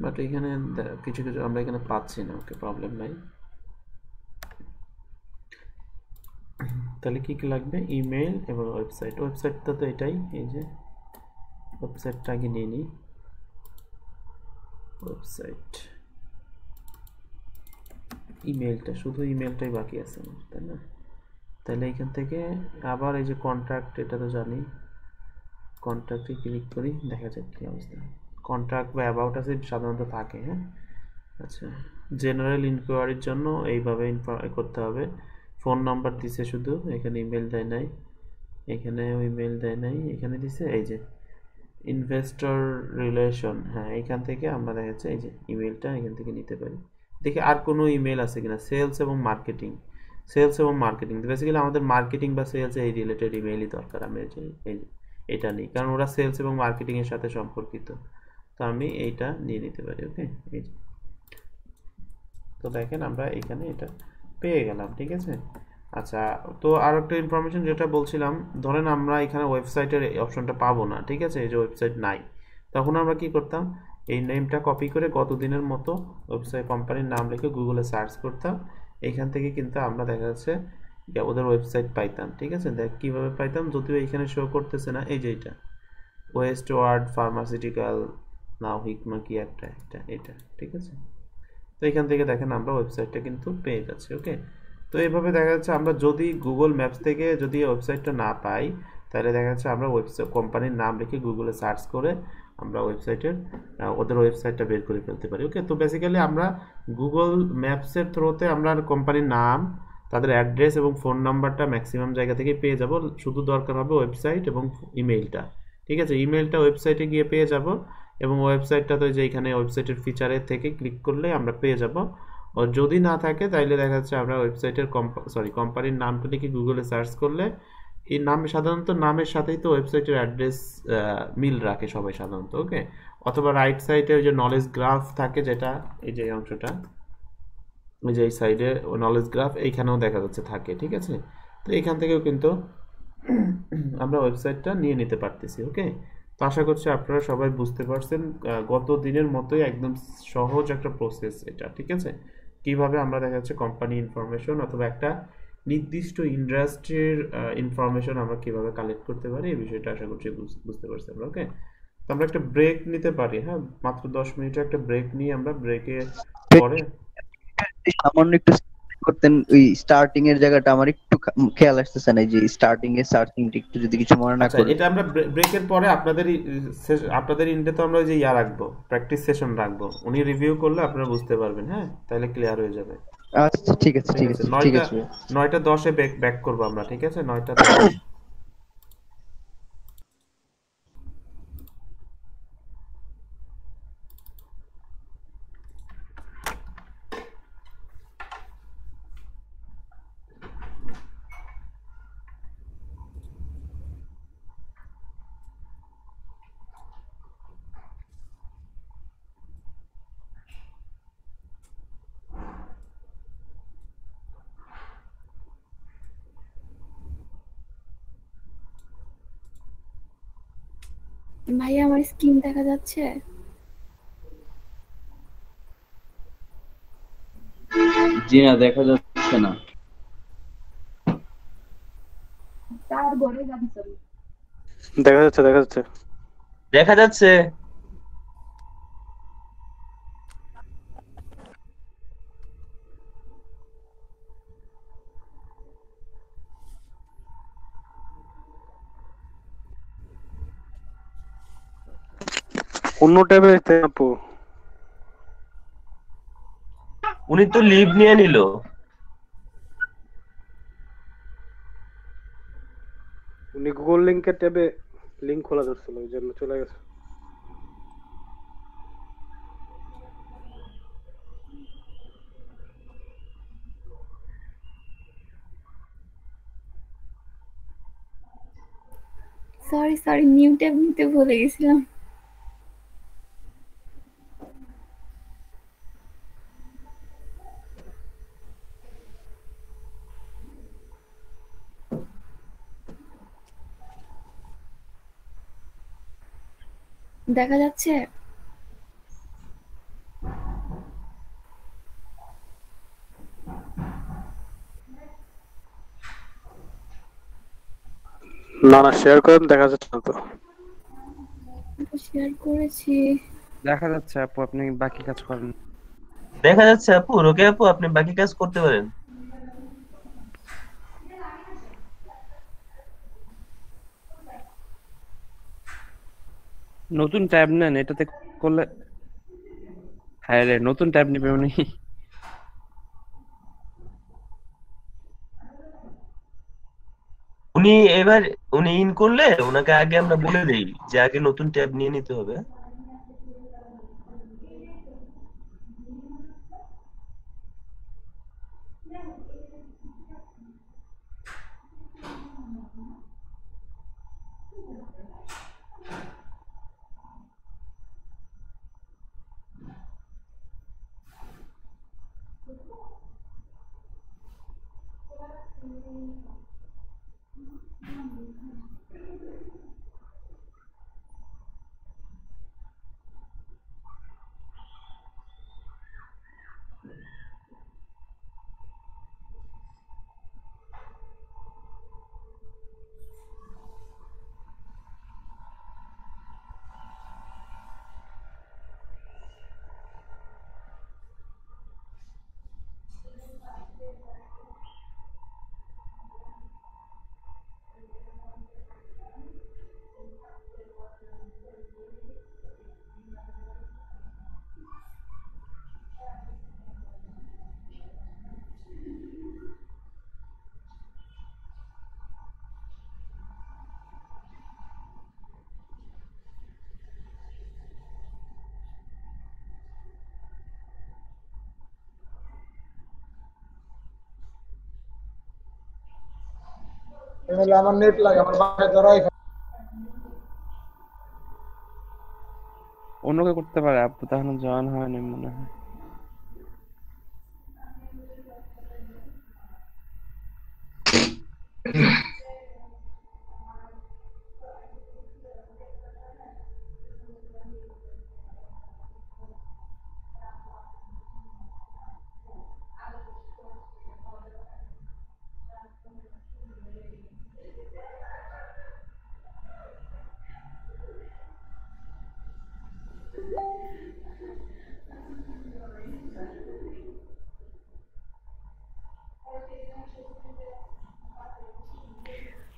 বাট এখানে কিছু কিছু আমরা এখানে পাচ্ছি না। ওকে, প্রবলেম নাই। তাহলে কি কি লাগবে? ইমেইল এবং ওয়েবসাইট। ওয়েবসাইটটা তো এটাই, এই যে ওয়েবসাইটটা আগে নিয়ে নিই। ওয়েবসাইট, ইমেলটা, শুধু ইমেলটাই বাকি আছে আমার, তাই না? তাহলে এখান থেকে আবার এই যে কন্ট্যাক্ট, এটা তো জানি, কন্ট্যাক্টে ক্লিক করি, দেখা যাক কি অবস্থা। কন্ট্যাক্ট বা অ্যাবাউট আছে সাধারণত থাকে। হ্যাঁ, আচ্ছা জেনারেল ইনকোয়ারির জন্য এইভাবে করতে হবে। ফোন নাম্বার দিছে শুধু, এখানে ইমেল দেয় নাই, এখানেও ইমেল দেয় নাই, এখানে দিছে এই যে ইনভেস্টর রিলেশন। হ্যাঁ, এখান থেকে আমরা দেখা যাচ্ছে এই যে ইমেলটা এখান থেকে নিতে পারি। দেখি আর কোনো ইমেল আছে কিনা। সেলস এবং মার্কেটিং, সেলস এবং মার্কেটিং বেসিক্যালি আমাদের মার্কেটিং বা সেলস এই রিলেটেড ইমেলই দরকার। আমি এটা নিই, কারণ ওরা সেলস এবং মার্কেটিং এর সাথে সম্পর্কিত, তো আমি এইটা নিয়ে নিতে পারি। ওকে, এই তো দেখেন আমরা এখানে এটা পেয়ে গেলাম, ঠিক আছে। আচ্ছা, তো আর একটা ইনফরমেশন যেটা বলছিলাম, ধরেন আমরা এখানে ওয়েবসাইটের অপশনটা পাবো না, ঠিক আছে, এই যে ওয়েবসাইট নাই, তখন আমরা কি করতাম? এই নেমটা কপি করে গত দিনের মতো ওয়েবসাইট কোম্পানির নাম লিখে গুগলে সার্চ করতাম, এখান থেকে কিন্তু আমরা দেখা যাচ্ছে ওদের ওয়েবসাইট পাইতাম, ঠিক আছে। দেখ কীভাবে পাইতাম, যদিও এখানে শো করতেছে না, এই যে এটা ওয়েস্ট ওয়ার্ড ফার্মাসিউটিক্যাল নাও হিকমা কি একটা, এটা ঠিক আছে। তো এখান থেকে দেখেন আমরা ওয়েবসাইটটা কিন্তু পেয়ে যাচ্ছি। ওকে, তো এইভাবে দেখা যাচ্ছে আমরা যদি গুগল ম্যাপস থেকে যদি ওয়েবসাইটটা না পাই, তাহলে দেখা যাচ্ছে আমরা ওয়েবসাইট কোম্পানির নাম লিখে গুগলে সার্চ করে আমরা ওদের ওয়েবসাইটটা বের করে ফেলতে পারি। ওকে, তো বেসিক্যালি আমরা গুগল ম্যাপসের থ্রুতে আমরা কোম্পানির নাম, তাদের অ্যাড্রেস এবং ফোন নাম্বারটা ম্যাক্সিমাম জায়গা থেকে পেয়ে যাব। শুধু দরকার হবে ওয়েবসাইট এবং ইমেইলটা, ঠিক আছে। ইমেইলটা ওয়েবসাইটে গিয়ে পেয়ে যাব, এবং ওয়েবসাইটটা তো যে এখানে ওয়েবসাইটের ফিচারের থেকে ক্লিক করলে আমরা পেয়ে যাব। আর যদি না থাকে তাইলে দেখা যাচ্ছে আমরা ওয়েবসাইটের কোম্পানির নামটা লিখে গুগলে সার্চ করলে এই নাম, সাধারণত নামের সাথেই তো ওয়েবসাইটের অ্যাড্রেস মিল রাখে সবাই সাধারণত। ওকে, অথবা রাইট সাইডে ওই যে নলেজ গ্রাফ থাকে, যেটা এই যে অংশটা, ওই যে এই সাইডে নলেজ গ্রাফ এইখানেও দেখা যাচ্ছে থাকে, ঠিক আছে। তো এখান থেকেও কিন্তু আমরা ওয়েবসাইটটা নিয়ে নিতে পারতেছি। ওকে, তো আশা করছি আপনারা সবাই বুঝতে পারছেন, গত দিনের মতোই একদম সহজ একটা প্রসেস এটা, ঠিক আছে? কিভাবে আমরা দেখা যাচ্ছে কোম্পানি ইনফরমেশন অথবা একটা নির্দিষ্ট ইন্ডাস্ট্রির ইনফরমেশন আমরা কিভাবে কালেক্ট করতে পারি এই বিষয়টা আশা করছি বুঝতে পারছেন। ওকে, তো আমরা একটা ব্রেক নিতে পারি, হ্যাঁ, মাত্র 10 মিনিটের একটা ব্রেক নিয়ে আমরা ব্রেকে পরে সামান্য একটু করতেন ওই স্টার্টিং এর জায়গাটা আমার একটু খেয়াল আসতেছে না, যে স্টার্টিং এর সার্চিংটা একটু যদি কিছু মনে না আচ্ছা, করেন। এটা আমরা ব্রেকের পরে আপনাদের ইন্ডে তো আমরা ওই যে রাখবো, প্র্যাকটিস সেশন রাখবো, উনি রিভিউ করলে আপনারা বুঝতে পারবেন, হ্যাঁ, তাহলে ক্লিয়ার হয়ে যাবে। আচ্ছা ঠিক আছে, ঠিক ঠিক আছে, আছে, ঠিক আছে। 9টা 10-এ ব্যাক করবো আমরা, ঠিক আছে? 9টা 10। ভাইয়া আমার স্ক্রিন দেখা যাচ্ছে? জি না, দেখা যাচ্ছে না। দেখা যাচ্ছে, দেখা যাচ্ছে। দেখা যাচ্ছে। অন্য ট্যাবে আপু, উনি তো লিভ নিয়ে নিল। উনি গুগল লিংকের ট্যাবে লিংক খোলা ধরছিল, ওই জন্য চলে গেছে। সরি নিউ ট্যাব নিতে ভুলে গেছিলাম। দেখা যাচ্ছে? না না, শেয়ার করেন, দেখা যাচ্ছে না তো। শেয়ার করেছি। দেখা যাচ্ছে আপু, আপনি বাকি কাজ করেন। দেখা যাচ্ছে আপু, ওকে আপু আপনি বাকি কাজ করতে পারেন। নতুন ট্যাব নেন, এটাতে করলে। হ্যাঁ রে, নতুন ট্যাব নিবে উনি। উনি এবার উনি ইন করলে ওনাকে আগে আমরা বলে দেই যে আগে নতুন ট্যাব নিয়ে নিতে হবে। আমার নেট লাগে, আমার বাসায় ধরাই। অন্যকে করতে পারে আপু, তখন জয়েন হয়নি মনে হয়।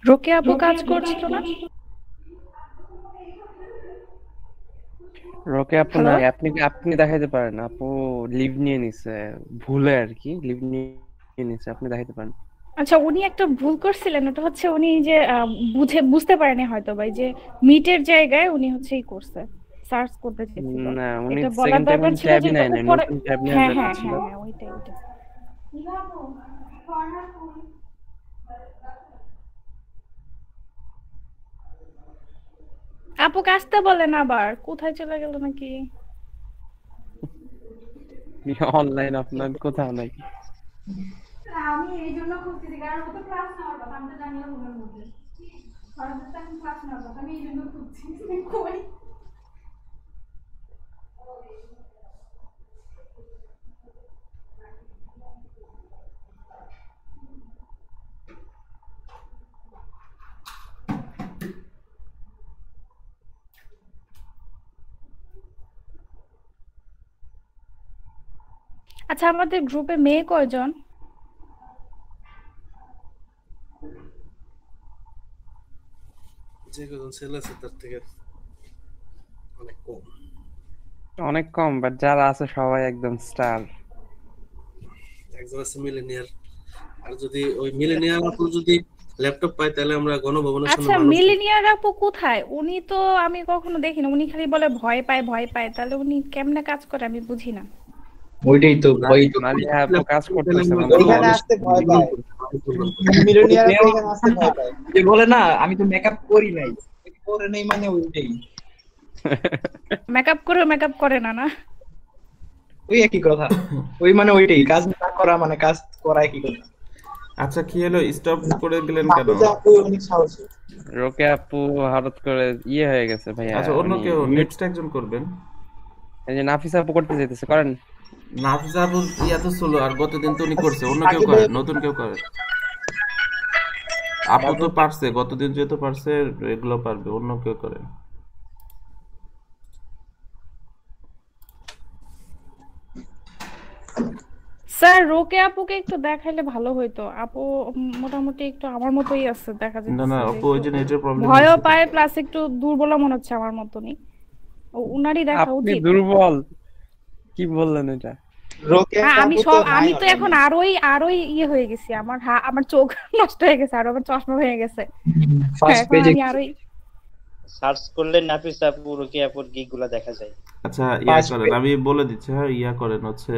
রোকে আপু কাজ করছিল না? রোকে আপু হ্যালো? নাই, আপনি দেখাইতে পারেন। আপু লিভ নিয়ে নিছে, ভুলে আর কি লিভ নিয়ে নিছে, আপনি দেখাইতে পারেন। আচ্ছা, উনি একটা ভুল করছিলেন, ওটা হচ্ছে উনি যে বুঝতে পারেনি হয়তো বা, যে মিটের জায়গায় উনি হচ্ছে করছে, সার্চ করতে চেয়েছিল। না, উনি এটা বলার সেকেন্ড টাইম দরকার ছিল ট্যাবই যে নেয় নাই, উপরে। নতুন ট্যাব নেওয়ার হ্যাঁ দরকার হ্যাঁ ছিল। হ্যাঁ হ্যাঁ, ওইটাই ওইটাই। আপুকে আসতে বলেন, আবার কোথায় চলে গেল নাকি? অনলাইন অফলাইন কোথাও নাই। আমি এই জন্য খুঁজতেছি, কারণ ও তো ক্লাস নেওয়ার কথা, আমি তো জানি না রুমের মধ্যে ক্লাস নেওয়ার কথা, আমি এই জন্য খুঁজছি কই। আচ্ছা, আমাদের গ্রুপে মেয়ে কয়জন? যে কজন ছেলে আছে তার থেকে অনেক কম। অনেক কম, বাট যারা আছে সবাই একদম স্টার। একজন আছে মিলেনিয়ার, আর যদি ওই মিলেনিয়ার আপু যদি ল্যাপটপ পায় তাহলে আমরা গণভবনের সামনে আচ্ছা, মানুষ মিলেনিয়ার আপু কোথায়? উনি তো আমি কখনো দেখিনি, উনি খালি বলে ভয় পায় ভয় পায়, তাহলে উনি কেমনে কাজ করে আমি বুঝি না। ওইটাই তো ভয়। মারিয়া আপু কাজ করতেছে মানে এখানে আসতে ভয় পায়, মিলিয়নিয়ার এখানে আসতে ভয় পায়। যে বলে না আমি তো মেকআপ করি নাই, করে নাই মানে ওইটাই, মেকআপ করে না না, ওই একই কথা। ওই মানে ওইটাই, কাজ না করা মানে কাজ করা একই কথা। আচ্ছা, কি হলো, স্টপ করে দিলেন কেন? অনেক সাহসী। রোকে আপু হঠাৎ করে হয়ে গেছে ভাইয়া। আচ্ছা, অন্য কেউ নেক্সট একজন করবেন। এই যে নাফিসা আপু করতে যেতেছে, করেন। নাফিসা আপু ইয়া তো ছিল, আর গতদিন তো উনি করছে, অন্য কেউ করে, নতুন কেউ করে। আপু তো পারছে, গতদিন যেহেতু পারছে এগুলো পারবে, অন্য কেউ করে। স্যার রোকে আপুকে একটু দেখাইলে ভালো হইতো। আপু মোটামুটি একটু আমার মতোই আছে, দেখা না না, যাচ্ছে আপু ওই যে নেটের প্রবলেম ভয়ও পায়, প্লাস একটু দুর্বল মনে হচ্ছে আমার মতনই। উনারই দেখা আপনি উচিত। দুর্বল কি বললেন এটা? আমি তো এখন আরোই হয়ে গেছি, আমার চোখ নষ্ট হয়ে গেছে, আর আমার চশমা হয়ে গেছে। এখন আমি আরোই সার্চ করলে নাফিস আপু, রোকেয়া আপুর গিগুলা দেখা যায়। আচ্ছা, ইয়া করেন, আমি বলে দিচ্ছি। হ্যাঁ, ইয়া করেন হচ্ছে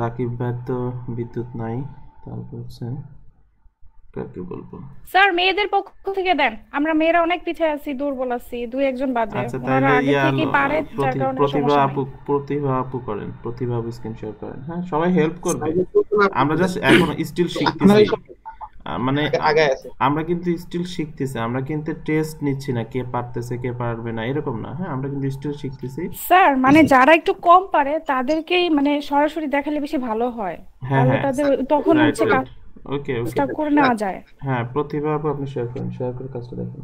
রাকিব ভাই তো বিদ্যুৎ নাই, তারপর হচ্ছে কাকে বলবো। স্যার মেয়েদের পক্ষ থেকে দেন, আমরা মেয়েরা অনেক পিছিয়ে আছি, দুর্বল আছি, দুই একজন বাদে। আচ্ছা, ওনারা তাহলে আগে থেকেই পারে, যার কারণে প্রতিভা আপু করেন, প্রতিভা আপু স্ক্রিন শেয়ার করেন। হ্যাঁ, সবাই হেল্প করবে। আমরা জাস্ট এখন স্টিল শিখতেছি, মানে আমরা কিন্তু স্টিল শিখতেছি, আমরা কিন্তু টেস্ট নিচ্ছি না কে পারতেছে কে পারবে না এরকম না। হ্যাঁ, আমরা কিন্তু স্টিল শিখতেছি। স্যার মানে যারা একটু কম পারে তাদেরকেই মানে সরাসরি দেখালে বেশি ভালো হয়, তাহলে তাদের তখন হচ্ছে ওকে কাজটা করে নেওয়া যায়। হ্যাঁ, প্রতিভা আপু আপনি শেয়ার করেন, শেয়ার করে কাজটা দেখেন।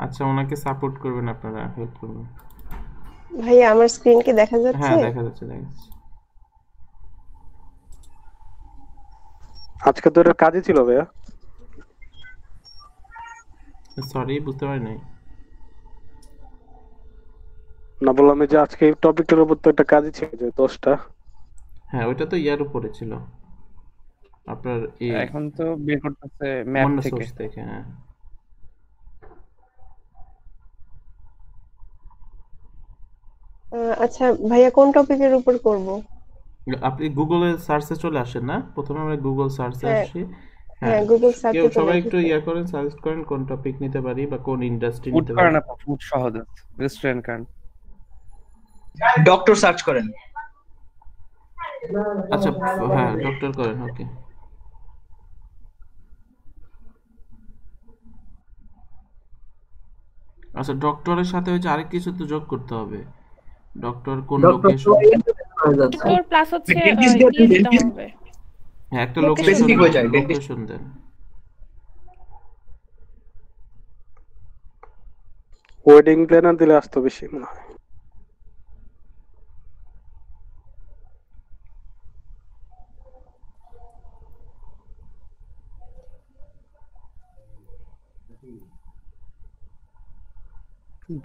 আচ্ছা, ওনাকে সাপোর্ট করবেন, আপনারা হেল্প করবেন। ভাইয়া আমার স্ক্রিন কি দেখা যাচ্ছে? হ্যাঁ, দেখা যাচ্ছে। আজকে তো এটা কাজই ছিল ভাইয়া। সরি, বুঝতে পারি নাই। না, বললাম যে আজকে এই টপিকটার উপর তো একটা কাজই ছিল, যে 10টা। হ্যাঁ, ওইটা তো ইয়ার উপরে ছিল, আপনার এখন তো বের করতেছে ম্যাপ থেকে। হ্যাঁ, আচ্ছা ভাইয়া কোন টপিকের উপর করব? আপনি গুগলে সার্চে চলে আসেন না, প্রথমে আমরা গুগল সার্চে আসি। হ্যাঁ, গুগল সার্চে চলে সবাই একটু ইয়া করেন, সাজেস্ট করেন কোন টপিক নিতে পারি বা কোন ইন্ডাস্ট্রি নিতে পারি। পারি। ফুড সহজ আছে, রেস্টুরেন্ট কারণ ডক্টর সার্চ করেন। আচ্ছা, হ্যাঁ, ডক্টর করেন। ওকে, আচ্ছা, ডক্টরের সাথে হচ্ছে আরেক কিছু তো যোগ করতে হবে। ডক্টর কোন ডক্টর লোকেশন? হয়ে যাচ্ছে। তোর প্লাস হচ্ছে ডেন্টিস্ট ইয়ে দিতে ডেন্টিস্ট হবে। হ্যাঁ, একটা Location লোকেশন specific হয়ে যায়, dentist। লোকেশন দেন। ওয়েডিং প্ল্যানার দিলে আসতো বেশি মনে হয়।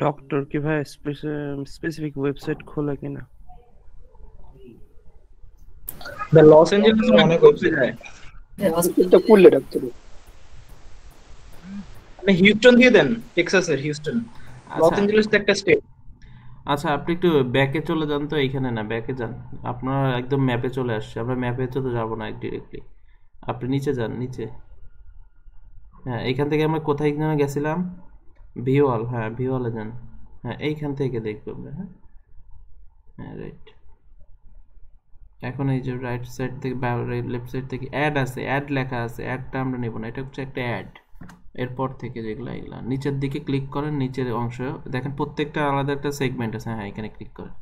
ডক্টর কি ভাই স্পেসিফিক ওয়েবসাইট খোলা কিনা? লস এঞ্জেলস অনেক ওয়েবসাইট আছে। হসপিটালটা খুললে ডাক্তার আপনি হিউস্টন দিয়ে দেন, টেক্সাসের হিউস্টন। লস এঞ্জেলস তো একটা স্টেট। আচ্ছা, আপনি একটু ব্যাকে চলে যান তো, এইখানে না, ব্যাকে যান। আপনার একদম ম্যাপে চলে আসছে, আমরা ম্যাপে তো যাবো না ডিরেক্টলি। আপনি নিচে যান, নিচে। হ্যাঁ, এইখান থেকে আমরা কোথায় যেন গেছিলাম? ভিওয়াল, হ্যাঁ ভিওয়ালে যান। হ্যাঁ, এইখান থেকে দেখবো আমরা। হ্যাঁ হ্যাঁ, রাইট। এখন এই যে রাইট সাইড থেকে লেফট সাইড থেকে অ্যাড আছে, অ্যাড লেখা আছে। অ্যাডটা আমরা নেব না, এটা হচ্ছে একটা অ্যাড। এরপর থেকে যেগুলো এগুলা নিচের দিকে ক্লিক করেন, নিচের অংশ দেখেন প্রত্যেকটা আলাদা একটা সেগমেন্ট আছে। হ্যাঁ, এখানে ক্লিক করেন,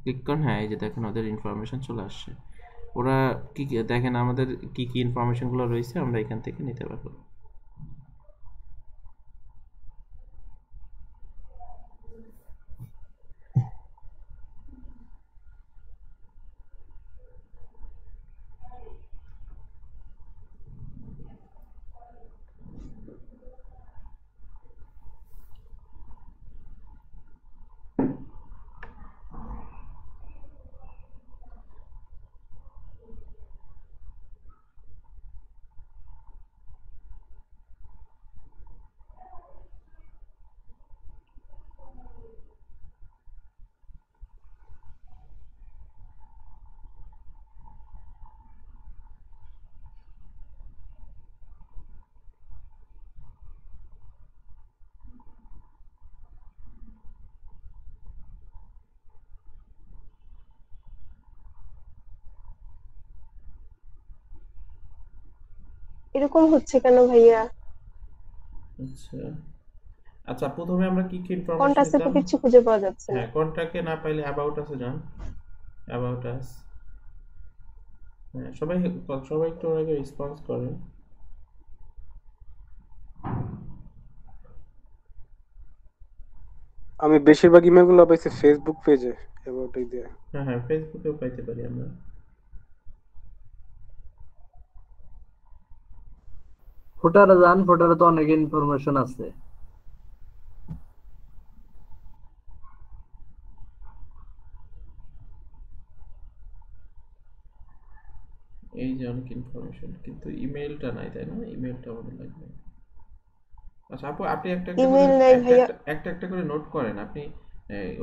ক্লিক করেন। হ্যাঁ, এই যে দেখেন ওদের ইনফরমেশন চলে আসছে। ওরা কি দেখেন আমাদের কি কি ইনফরমেশনগুলো রয়েছে আমরা এখান থেকে নিতে পারবো। এরকম হচ্ছে কেন ভাইয়া? আচ্ছা আচ্ছা, প্রথমে আমরা কি কি ইনফরমেশন কন্টাক্টে তো নিতাম? কিছু খুঁজে পাওয়া যাচ্ছে না। হ্যাঁ, কন্টাক্টে না পাইলে অ্যাবাউট আসে যান। About us. হ্যাঁ, সবাই একটু আগে রেসপন্স করেন। আমি বেশিরভাগ ইমেলগুলো পাইছি ফেসবুক পেজে অ্যাবাউট দিয়ে। হ্যাঁ হ্যাঁ, ফেসবুকেও পাইতে পারি আমরা। ফুটারে যান, ফুটারে তো অনেক ইনফরমেশন আছে। এই যে অনেক ইনফরমেশন, কিন্তু ইমেলটা নাই, তাই না? ইমেলটা আমাদের লাগবে। আচ্ছা আপু, আপনি ইমেল নাই ভাইয়া। একটা করে নোট করেন আপনি।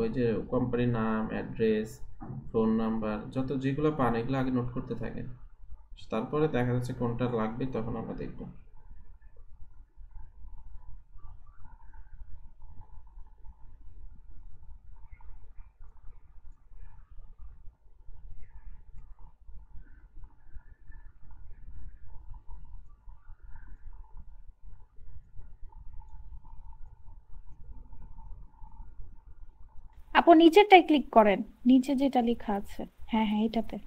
ওই যে কোম্পানির নাম, অ্যাড্রেস, ফোন নাম্বার, যত যেগুলো পান এগুলো আগে নোট করতে থাকেন। তারপরে দেখা যাচ্ছে কোনটা লাগবে, তখন আমরা দেখবো। আপু নিচেরটাই ক্লিক করেন, নিচে যেটা লেখা আছে। হ্যাঁ হ্যাঁ, এটাতে।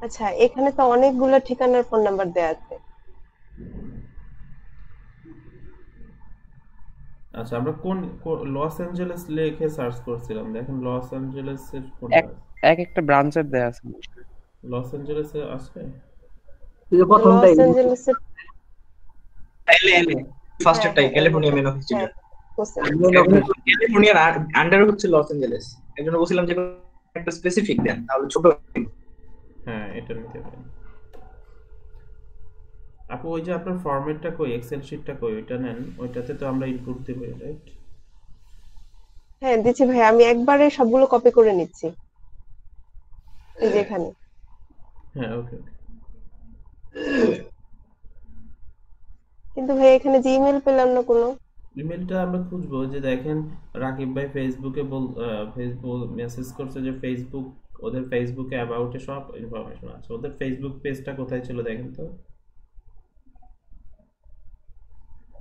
আচ্ছা, এখানে তো অনেকগুলো ঠিকানার ফোন নাম্বার দেয়া আছে। আচ্ছা, আমরা কোন লস অ্যাঞ্জেলেস লিখে সার্চ করছিলাম, দেখেন লস অ্যাঞ্জেলেসের কোনটা আছে? এক একটা ব্রাঞ্চের দেয়া আছে। লস অ্যাঞ্জেলেসে আছে? এই প্রথমটাই লস অ্যাঞ্জেলেসের এলএ ফার্স্টটাই ক্যালিফোর্নিয়া মেন অফিস ছিল। বুঝতে ক্যালিফোর্নিয়ার আন্ডার হচ্ছে লস অ্যাঞ্জেলেস। এজন্য বলছিলাম যে একটা স্পেসিফিক দেন তাহলে ছোট। হ্যাঁ এটা নিতে পারেন আপু। ওই যে আপনার ফরম্যাটটা কই, এক্সেল শিটটা কই, ওইটা নেন, ওইটাতে তো আমরা ইনপুট দেব, রাইট? হ্যাঁ দিচ্ছি ভাইয়া, আমি একবারে সবগুলো কপি করে নিচ্ছি এই যে এখানে। হ্যাঁ ওকে। কিন্তু ভাইয়া এখানে যে ইমেল পেলাম না কোনো। ইমেলটা আমরা খুঁজবো, যে দেখেন রাকিব ভাই ফেসবুকে ফেসবুক মেসেজ করছে যে ফেসবুক, ওদের ফেসবুকে অ্যাবাউটে সব ইনফরমেশন আছে। ওদের ফেসবুক পেজটা কোথায় ছিল দেখেন তো।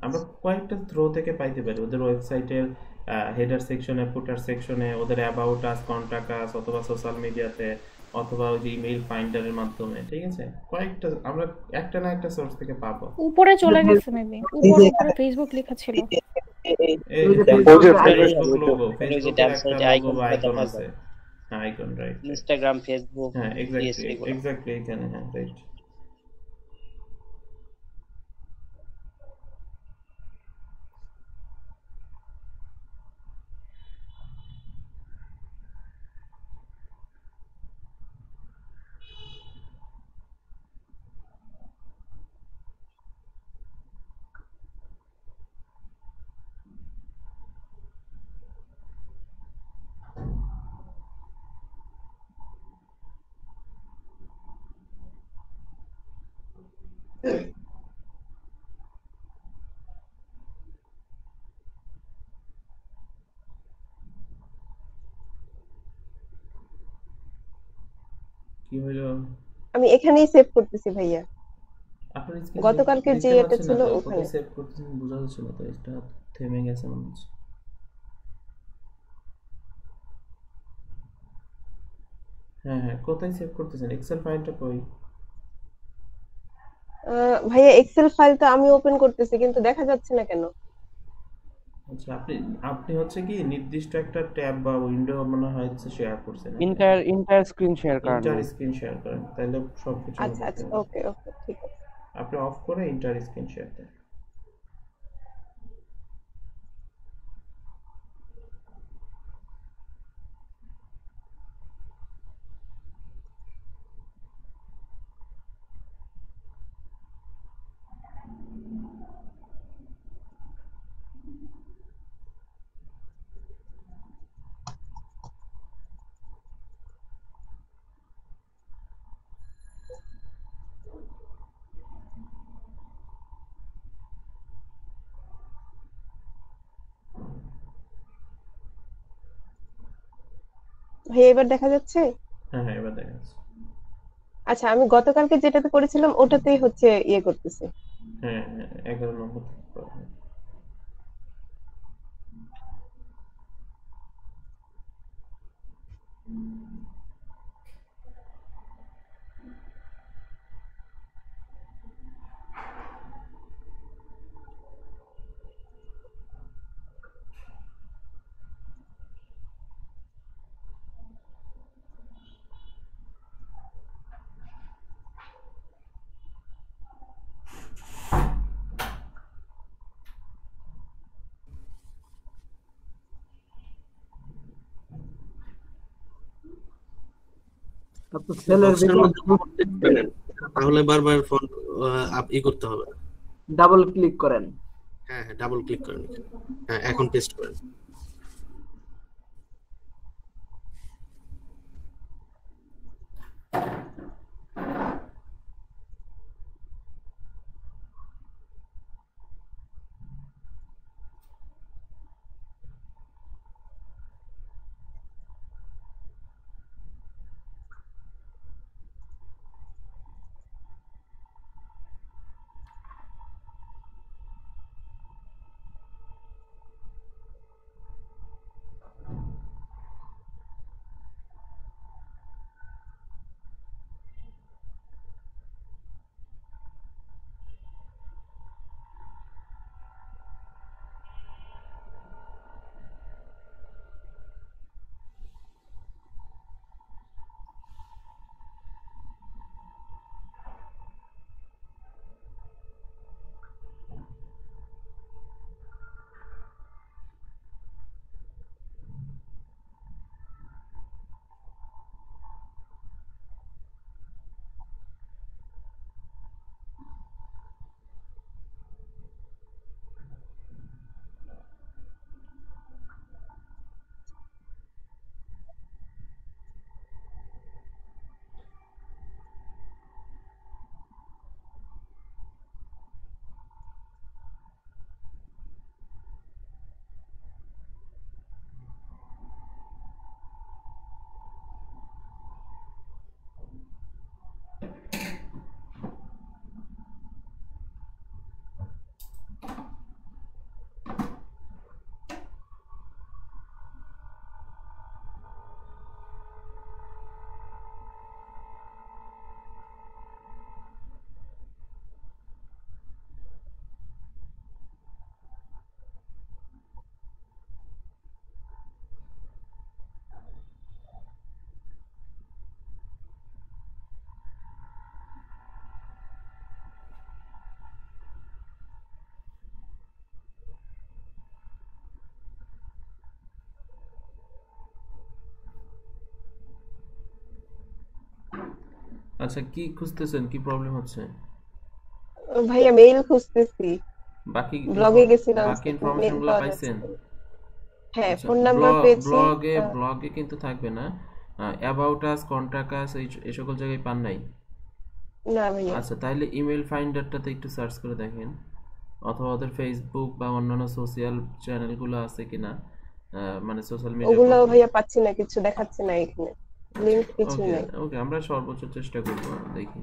আমরা কয়েকটা থ্রো থেকে পাইতে পারি, ওদের ওয়েবসাইটের হেডার সেকশনে, ফুটার সেকশনে, ওদের অ্যাবাউট আস, কন্টাক্ট আস, অথবা সোশ্যাল মিডিয়াতে, অথবা ওই যে ইমেইল ফাইন্ডারের মাধ্যমে। ঠিক আছে, কয়েকটা আমরা একটা না একটা সোর্স থেকে পাবো। উপরে চলে গেছে মেবি, উপরে ফেসবুক লেখা ছিল। এই ফেসবুক লোগো, ফেসবুকের একটা লোগো বা আইকন আছে। হ্যাঁ আইকন, রাইট। ইনস্টাগ্রাম, ফেসবুক, হ্যাঁ এক্স্যাক্টলি এখানে, হ্যাঁ রাইট। কি হলো? আমি এখানেই সেভ করতেছি ভাইয়া, আপনার স্ক্রিন গতকালকে যে দেখতে এটা পাচ্ছেন না ছিল তো, ওখানে। কোথায় সেভ করতেছেন বোঝা যাচ্ছে না তো, এটা থেমে গেছে মনে হচ্ছে। হ্যাঁ হ্যাঁ, কোথায় সেভ করতেছেন? এক্সেল ফাইলটা কই? ভাইয়া এক্সেল ফাইল তো আমি ওপেন করতেছি কিন্তু দেখা যাচ্ছে না কেন। আচ্ছা আপনি আপনি হচ্ছে কি নির্দিষ্ট একটা ট্যাব বা উইন্ডো মনে হয় শেয়ার করছেন। ইন্টার স্ক্রিন শেয়ার করেন, ইন্টার স্ক্রিন শেয়ার করেন, তাহলে সবকিছু আচ্ছা হবে। আচ্ছা, ওকে ওকে, ঠিক আছে। আপনি অফ করে ইন্টার স্ক্রিন শেয়ার দেন। ভাইয়া এবার দেখা যাচ্ছে? হ্যাঁ হ্যাঁ এবার দেখা যাচ্ছে। আচ্ছা, আমি গতকালকে যেটাতে করেছিলাম ওটাতেই হচ্ছে ইয়ে করতেছি। হ্যাঁ হ্যাঁ 11 নম্বর। তাহলে বারবার ফোন করতে হবে না। ডাবল ক্লিক করেন। হ্যাঁ হ্যাঁ ডাবল ক্লিক করেন। হ্যাঁ এখন পেস্ট করেন। আচ্ছা, কি খুঁজতেছেন, কি প্রবলেম হচ্ছে? ভাইয়া মেইল খুঁজতেছি, বাকি ব্লগে গেছিলাম, বাকি মেইল ইনফরমেশনগুলো পাওয়া যাচ্ছে পাইছেন? না। হ্যাঁ, আচ্ছা, ফোন নাম্বার পেয়েছি। ব্লগে কিন্তু থাকবে না, অ্যাবাউট আস, কন্টাক্ট আস, এই সকল জায়গায় পান নাই? না ভাইয়া। আচ্ছা, তাহলে ইমেল ফাইন্ডারটাতে একটু সার্চ করে দেখেন, অথবা ওদের ফেসবুক বা অন্যান্য সোশ্যাল চ্যানেলগুলো আছে কিনা, মানে সোশ্যাল মিডিয়া ওগুলো প্রোফাইল। ভাইয়া পাচ্ছি না, কিছু দেখাচ্ছে না এখানে, লিংক কিছুই ওকে নাই। ওকে, আমরা সর্বোচ্চ চেষ্টা করব, দেখি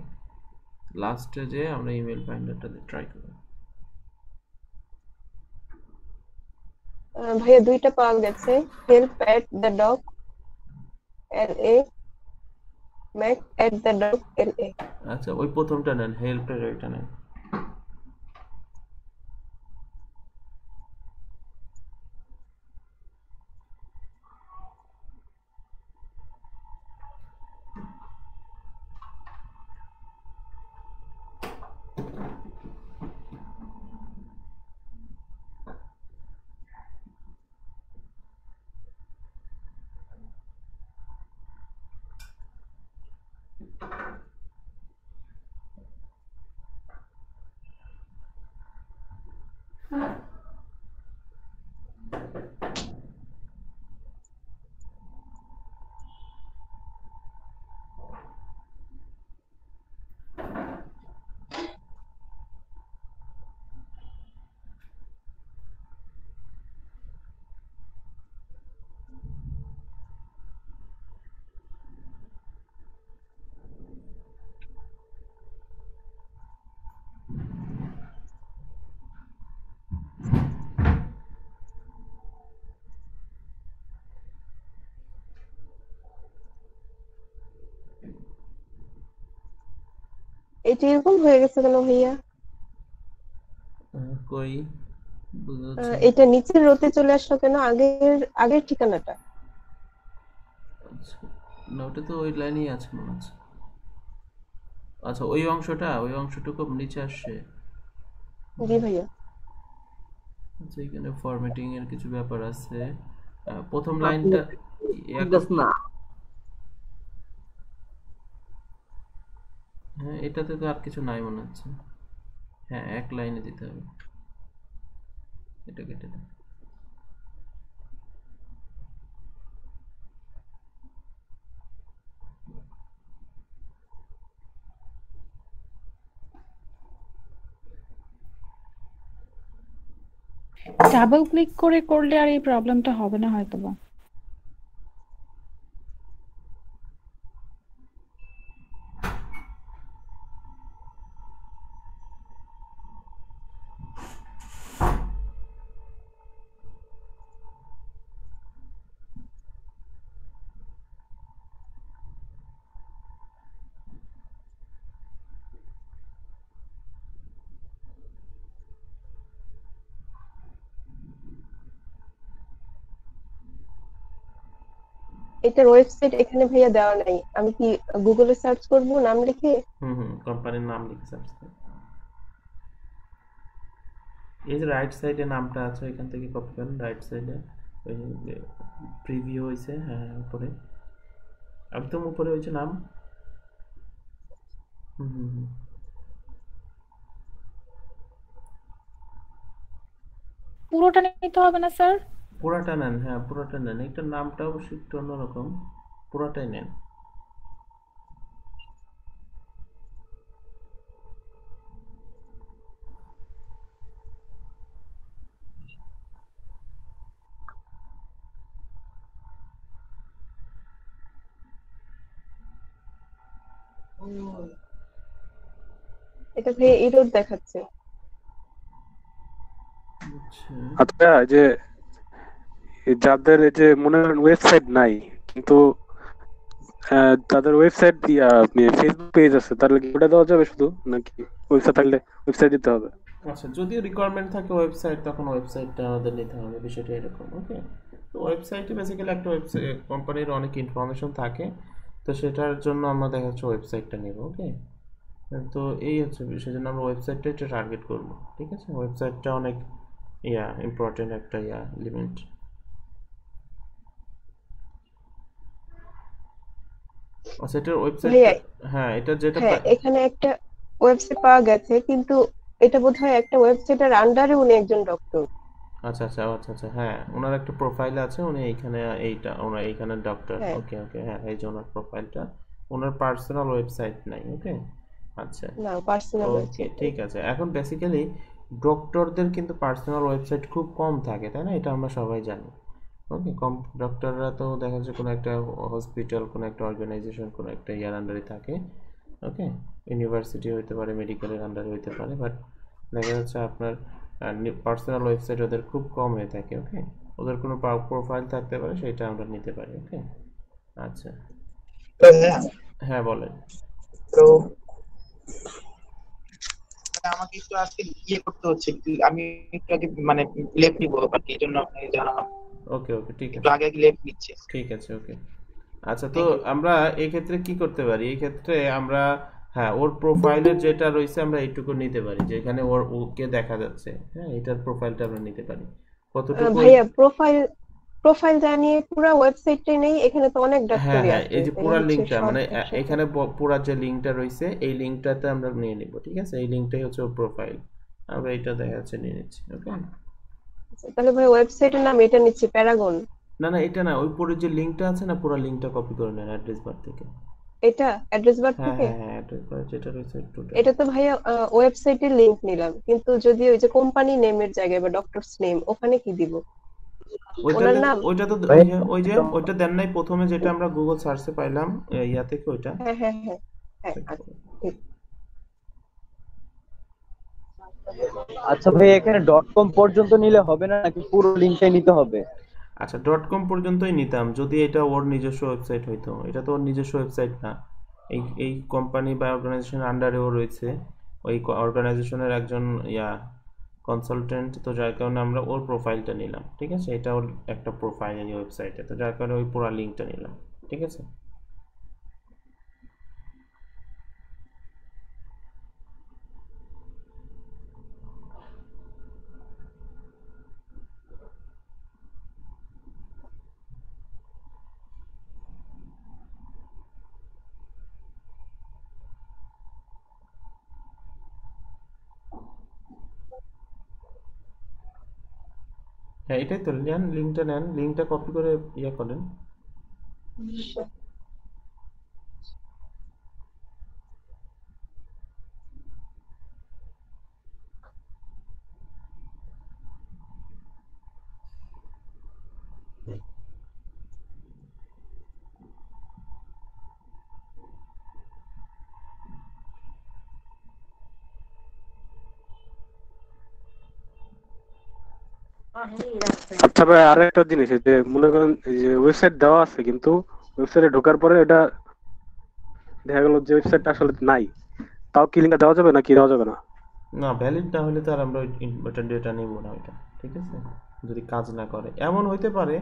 লাস্টে যে আমরা ইমেল ফাইন্ডারটাতে ট্রাই করব। ভাইয়া দুইটা পাওয়া গেছে, help@the.mac@the.la। আচ্ছা, ওই প্রথমটা নেন, হেল্পের ওইটা নেন। এটা এরকম হয়ে গেছে কেন ভাইয়া? কই বুঝতে পারছি না। এটা নিচের রোতে চলে আসলো কেন, আগের আগের ঠিকানাটা? আচ্ছা, না ওটা তো ওই লাইনেই আছে মনে হচ্ছে। আচ্ছা, ওই অংশটুকু নিচে আসছে। জি ভাইয়া। আচ্ছা, এখানে ফরম্যাটিং এর কিছু ব্যাপার আছে। প্রথম লাইনটা না, হ্যাঁ, এটাতে তো আর কিছু নাই মনে হচ্ছে। হ্যাঁ, এক লাইনে দিতে হবে, এটা কেটে দেন। ডাবল ক্লিক করে করলে আর এই প্রবলেমটা হবে না হয়তো বা। এটার ওয়েবসাইট এখানে ভাইয়া দেওয়া নাই, আমি কি গুগলে সার্চ করব নাম লিখে? কোম্পানির নাম লিখে সার্চ করুন। এই যে রাইট সাইডে নামটা আছে, এখান থেকে কপি করেন, রাইট সাইডে ওই যে প্রিভিউ হয়েছে, হ্যাঁ উপরে, একদম উপরে হয়েছে নাম। পুরোটা নিতে হবে না স্যার? পুরাটা নেন, হ্যাঁ পুরাটা নেন, এটার নামটা অবশ্যই একটু অন্যরকম, পুরাটাই নেন। এটা ভাইয়া এরর দেখাচ্ছে। আচ্ছা, যে যাদের এই যে মনে করেন ওয়েবসাইট নাই, কিন্তু তাদের ওয়েবসাইট ফেসবুক পেজ আছে, তাহলে কি ওটা দেওয়া যাবে শুধু, নাকি ওয়েবসাইট থাকলে ওয়েবসাইট দিতে হবে? আচ্ছা, যদি রিকোয়ারমেন্ট থাকে ওয়েবসাইট, তখন ওয়েবসাইটটা আমাদের নিতে হবে, বিষয়টা এরকম। ওকে, তো ওয়েবসাইটে বেসিক্যালি একটা ওয়েবসাইট, কোম্পানির অনেক ইনফরমেশন থাকে, তো সেটার জন্য আমরা দেখা যাচ্ছে ওয়েবসাইটটা নেব। ওকে, তো এই হচ্ছে বিষয়, জন্য আমরা ওয়েবসাইটটা একটা টার্গেট করবো। ঠিক আছে, ওয়েবসাইটটা অনেক ইম্পর্টেন্ট একটা এলিমেন্ট। আচ্ছা এটার ওয়েবসাইট, ভাইয়া হ্যাঁ এটা যেটা হ্যাঁ এখানে একটা ওয়েবসাইট পাওয়া গেছে, কিন্তু এটা বোধহয় একটা ওয়েবসাইটের আন্ডারে উনি একজন ডক্টর। আচ্ছা আচ্ছা আচ্ছা আচ্ছা, হ্যাঁ ওনার একটা প্রোফাইল আছে, উনি এইখানে এইটা ওনার এইখানে ডক্টর, হ্যাঁ ওকে ওকে, হ্যাঁ এই যে ওনার প্রোফাইলটা, ওনার পার্সোনাল ওয়েবসাইট নাই, ওকে আচ্ছা না, পার্সোনাল ওকে ওয়েবসাইট। ঠিক আছে। এখন বেসিক্যালি ডক্টরদের কিন্তু পার্সোনাল ওয়েবসাইট খুব কম থাকে, তাই না? এটা আমরা সবাই জানি। ওকে, কম ডক্টররা তো দেখা যাচ্ছে কোনো একটা হসপিটাল, কোনো একটা অর্গানাইজেশন, কোনো একটা ইয়ার আন্ডারে থাকে, ওকে ইউনিভার্সিটি হইতে পারে, মেডিকেলের আন্ডারে হইতে পারে, বাট দেখা যাচ্ছে আপনার পার্সোনাল ওয়েবসাইট ওদের খুব কম হয়ে থাকে, ওকে ওদের কোনো প্রোফাইল থাকতে পারে, সেটা আমরা নিতে পারি, ওকে আচ্ছা হ্যাঁ বলেন। তো আমাকে একটু আজকে ইয়ে করতে হচ্ছে, একটু আমি একটু আগে মানে লেফট নিবো, বাট এই জন্য আপনাকে জানালাম। ওকে ওকে ঠিক একটু আছে, আগে আগে লেফট নিচ্ছে। ঠিক আছে ওকে আচ্ছা। তো আমরা এই ক্ষেত্রে কি করতে পারি, এই ক্ষেত্রে আমরা হ্যাঁ ওর প্রোফাইলের যেটা রয়েছে আমরা এইটুকু নিতে পারি, যেখানে ওর ওকে দেখা যাচ্ছে, হ্যাঁ এটার প্রোফাইলটা আমরা নিতে পারি কতটুকু। ভাইয়া প্রোফাইল জানিয়ে পুরো ওয়েবসাইটটাই নেই, এখানে তো অনেক হ্যাঁ ডাক্তারই হ্যাঁ আছে, এই যে এটা পুরা হচ্ছে লিঙ্কটা শর্ট মানে ভার্সন। এখানে পুরা যে লিঙ্কটা রয়েছে এই লিঙ্কটাতে আমরা নিয়ে নিব, ঠিক আছে? এই লিঙ্কটাই হচ্ছে ওর প্রোফাইল, আমরা এটা দেখা যাচ্ছে নিয়ে নিচ্ছি, ওকে। তাহলে ভাই ওয়েবসাইটের নাম এটা নিচ্ছি, প্যারাগন। না না এটা না, ওই পরে যে লিঙ্কটা আছে না, পুরা লিঙ্কটা কপি করে নেন অ্যাড্রেস বার থেকে। এটা অ্যাড্রেস বার হ্যাঁ থেকে? হ্যাঁ হ্যাঁ অ্যাড্রেস বার যেটা রয়েছে টোটাল। এটা তো ভাইয়া ওয়েবসাইটের লিংক নিলাম, কিন্তু যদি ওই যে কোম্পানি নেমের জায়গায় বা ডক্টরস নেম, ওখানে কি দিব? ওনার নাম? ওইটা তো ওই যে ওইটা দেন নাই প্রথমে, যেটা আমরা গুগল সার্চে পাইলাম ইয়া থেকে, ওইটা। হ্যাঁ হ্যাঁ হ্যাঁ হ্যাঁ আচ্ছা ঠিক। আচ্ছা ভাই, এখানে .com পর্যন্ত নিলে হবে না নাকি পুরো লিংকটাই নিতে হবে? আচ্ছা .com পর্যন্তই নিতাম যদি এটা ওর নিজস্ব ওয়েবসাইট হইতো, এটা তো ওর নিজস্ব ওয়েবসাইট না, এই কোম্পানি বা অর্গানাইজেশনের আন্ডারেও রয়েছে, ওই অর্গানাইজেশনের একজন ইয়া কনসালটেন্ট, তো যার কারণে আমরা ওর প্রোফাইলটা নিলাম, ঠিক আছে? এটা ওর একটা প্রোফাইল এই ওয়েবসাইটে, তো যার কারণে ওই পুরো লিঙ্কটা নিলাম, ঠিক আছে? হ্যাঁ এটাই তো, নেন লিঙ্কটা, নেন লিঙ্কটা কপি করে ইয়া করেন। আচ্ছা ভাই, আর একটা জিনিস, এই যে মনে করেন এই যে ওয়েবসাইট দেওয়া আছে, কিন্তু ওয়েবসাইটে ঢোকার পরে এটা দেখা গেল যে ওয়েবসাইটটা আসলে নাই, তাও কি লিঙ্কটা দেওয়া যাবে নাকি দেওয়া যাবে না? না ভ্যালিড না হলে তো আর আমরা ওইটা ডেটা নেব না ওইটা, ঠিক আছে? যদি কাজ না করে এমন হইতে পারে,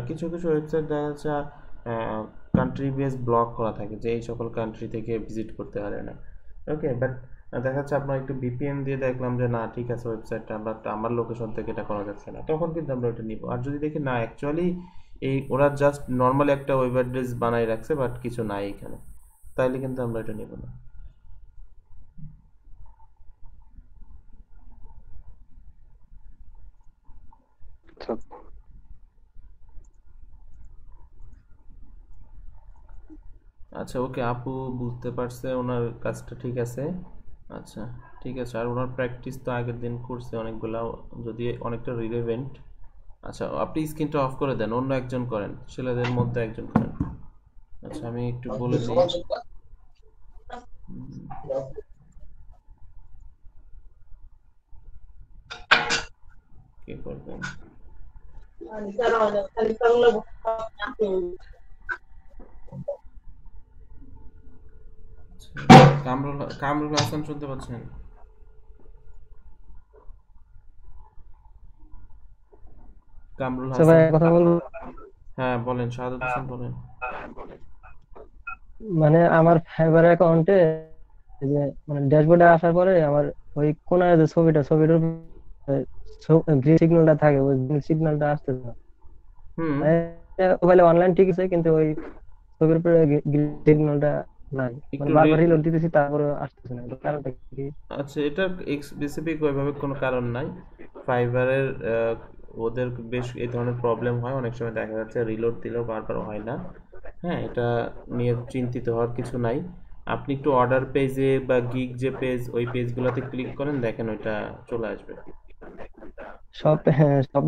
কিছু কিছু ওয়েবসাইট দেখা যাচ্ছে কান্ট্রি বেস ব্লক করা থাকে, যে এই সকল কান্ট্রি থেকে ভিজিট করতে পারে না, ওকে। বাট দেখা যাচ্ছে আপনার একটু ভিপিএন দিয়ে দেখলাম যে না ঠিক আছে ওয়েবসাইটটা বাট আমার লোকেশন থেকে এটা করা যাচ্ছে না, তখন কিন্তু আমরা ওইটা নিব। আর যদি দেখি না অ্যাকচুয়ালি এই ওরা জাস্ট নর্মালি একটা ওয়েব অ্যাড্রেস বানাই রাখছে বাট কিছু নাই এখানে, তাইলে কিন্তু আমরা এটা নিব না। আচ্ছা ওকে, আপু বুঝতে পারছে, ওনার কাজটা ঠিক আছে, আচ্ছা ঠিক আছে। আর ওনার প্র্যাকটিস তো আগের দিন করছে অনেকগুলা, যদি অনেকটা রিলেভেন্ট। আচ্ছা আপনি স্ক্রিনটা অফ করে দেন, অন্য একজন করেন, ছেলেদের মধ্যে একজন করেন। আচ্ছা আমি একটু বলে দিই, কে করবেন। কামরুল হাসান শুনতে পাচ্ছেন? কামরুল হাসান, কথা বলবো। হ্যাঁ বলেন, শাহাদাত হোসেন বলেন। মানে আমার ফাইবার অ্যাকাউন্টে যে মানে ড্যাশবোর্ডে আসার পরে আমার ওই কোনায় যে ছবিটার গ্রিন সিগন্যালটা থাকে, ওই গ্রিন সিগন্যালটা আসতেছে না। মোবাইলে অনলাইন ঠিক আছে, কিন্তু ওই ছবির উপরে গ্রিন সিগন্যালটা নাই, মানে একটু বারবার রিলোড দিতেছি তারপরে আসতেছে না, এটার কারণটা কি? আচ্ছা, এটা স্পেসিফিক ওইভাবে কোনো কারণ নাই। ফাইবারের ওদের বেশ এই ধরনের প্রবলেম হয়, অনেক সময় দেখা যাচ্ছে রিলোড দিলেও বারবার হয় না। হ্যাঁ, এটা নিয়ে চিন্তিত হওয়ার কিছু নাই। আপনি একটু অর্ডার পেজে বা গিগ যে পেজ, ওই পেজগুলোতে ক্লিক করেন, দেখেন ওইটা চলে আসবে। সব হ্যাঁ, সব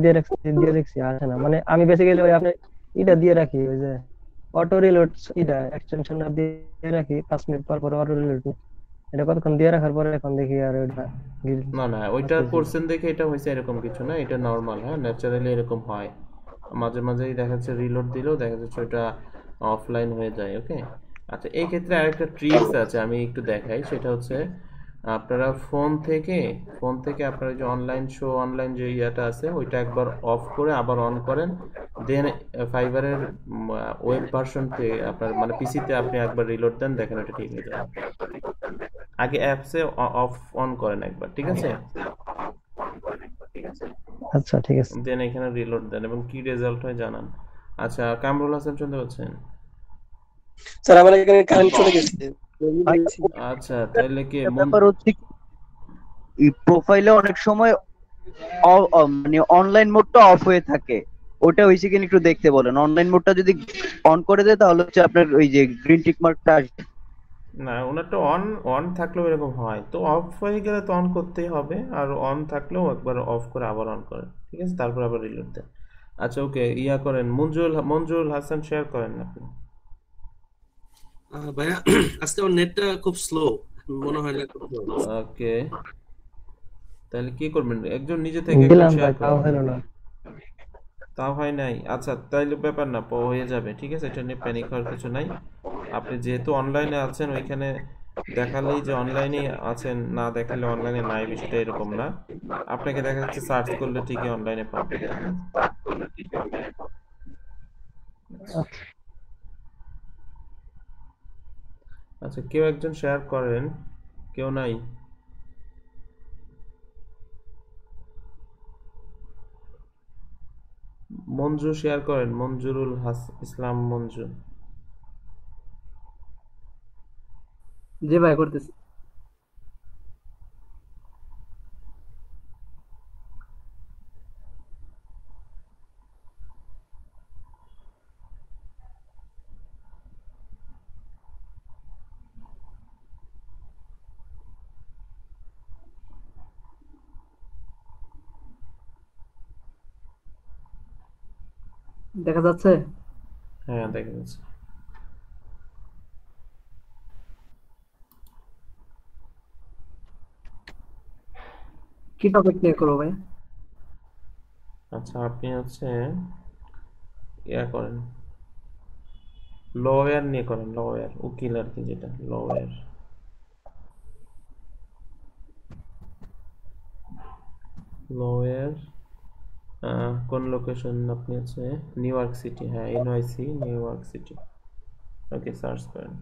দিয়ে দেখছি আসে না, মানে আমি বেসিক্যালি ওই আপনার এটা দিয়ে রাখি, ওই যে অটো রিলোড, এটা এক্সটেনশনটা দিয়ে রাখি 5 মিনিট পর পর অটো রিলোড। এটা কতক্ষণ দিয়ে রাখার পরে এখন দেখি আর ওইটা না না, ওইটা করছেন দেখে এটা হয়েছে এরকম কিছু না, এটা নর্মাল। হ্যাঁ, ন্যাচারালি এরকম হয়। মাঝে মাঝেই দেখা যাচ্ছে রিলোড দিলেও দেখা যাচ্ছে ওটা অফলাইন হয়ে যায়। ওকে, আচ্ছা, এই ক্ষেত্রে আরেকটা ট্রিক্স আছে, আমি একটু দেখাই। সেটা হচ্ছে আপনারা ফোন থেকে আপনারা যে অনলাইন যে ইয়াটা আছে ওইটা একবার অফ করে আবার অন করেন, দেন ফাইবারের ওয়েব ভার্সন থেকে আপনার মানে পিসিতে আপনি একবার রিলোড দেন, দেখেন ওটা ঠিক হয়ে যাবে। আগে অ্যাপসে অফ অন করেন একবার, ঠিক আছে? আচ্ছা ঠিক আছে। দেন এখানে রিলোড দেন এবং কি রেজাল্ট হয় জানান। আচ্ছা, কামরুল হাসান শুনতে পাচ্ছেন? স্যার আমার এখানে কারেন্ট চলে গেছে। আচ্ছা, তাহলে কি ব্যাপার হচ্ছে প্রোফাইলে অনেক সময় মানে অনলাইন মোডটা অফ হয়ে থাকে, ওটা হইছে কিনা একটু দেখতে বলেন। অনলাইন মোডটা যদি অন করে দেয় তাহলে হচ্ছে আপনার ওই যে গ্রিন টিক মার্কটা আসবে। না, ওনারটা অন অন থাকলেও এরকম হয়, তো অফ হয়ে গেলে তো অন করতেই হবে, আর অন থাকলেও একবার অফ করে আবার অন করেন, ঠিক আছে? তারপর আবার রিলোড দেন। আচ্ছা, ওকে, ইয়া করেন, মঞ্জুরুল হাসান শেয়ার করেন আপনি। ভাইয়া আজকে আমার নেটটা খুব স্লো মনে হয় না। ওকে, তাহলে কি করবেন? একজন নিজে থেকে দিলাম শেয়ার ভাই, তাও করেন। হলো না। তাও হয় নাই? আচ্ছা, তাইলে ব্যাপার না, হয়ে যাবে, ঠিক আছে? এটা নিয়ে প্যানিক হওয়ার কিছু নাই। আপনি যেহেতু অনলাইনে আছেন, ওইখানে দেখালেই যে অনলাইনে আছেন, না দেখালে অনলাইনে নাই, বিষয়টা এরকম না। আপনাকে দেখা যাচ্ছে সার্চ করলে ঠিকই অনলাইনে পাবেন। আচ্ছা, কেউ একজন শেয়ার করেন। কেউ নাই? মঞ্জু শেয়ার করেন, মঞ্জুরুল ইসলাম মঞ্জু। জি ভাই করতেছি। দেখা যাচ্ছে? হ্যাঁ, দেখা যাচ্ছে। কি টপিক নিয়ে করবো ভাই? আচ্ছা, আপনি হচ্ছে ইয়া করেন, লওয়্যার নিয়ে করেন, লওয়্যার, উকিল আর কি, যেটা লওয়্যার। লওয়্যার কোন লোকেশন? আপনি হচ্ছে নিউ ইয়র্ক সিটি। হ্যাঁ, এনওয়াইসি নিউ ইয়র্ক সিটি। ওকে, সার্চ করেন।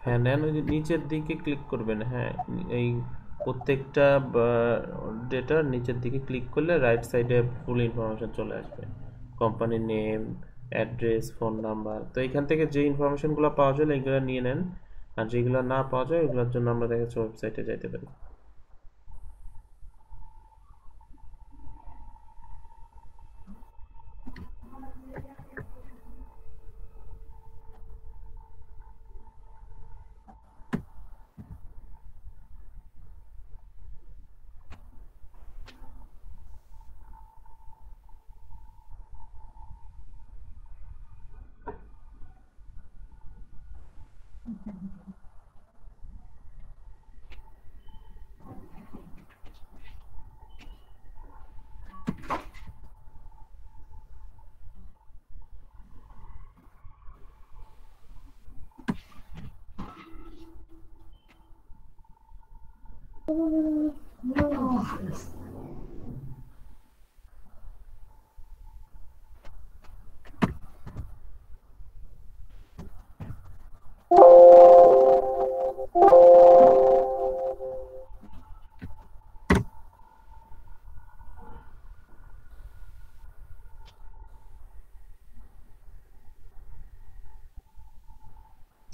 হ্যাঁ, নেন, ওই যে নিচের দিকে ক্লিক করবেন। হ্যাঁ, এই প্রত্যেকটা ডেটার নিচের দিকে ক্লিক করলে রাইট সাইডে ফুল ইনফরমেশন চলে আসবে। Company name, address, phone number. তো এখান থেকে যে ইনফরমেশনগুলো পাওয়া যায় এগুলো নিয়ে নেন, আর যেগুলো না পাওয়া যায় ওগুলোর জন্য আমরা দেখা যাচ্ছে ওয়েবসাইটে যাইতে পারি।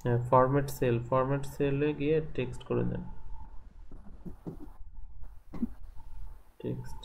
হ্যাঁ, ফরম্যাট সেলে গিয়ে টেক্সট করে দেন, টেক্সট।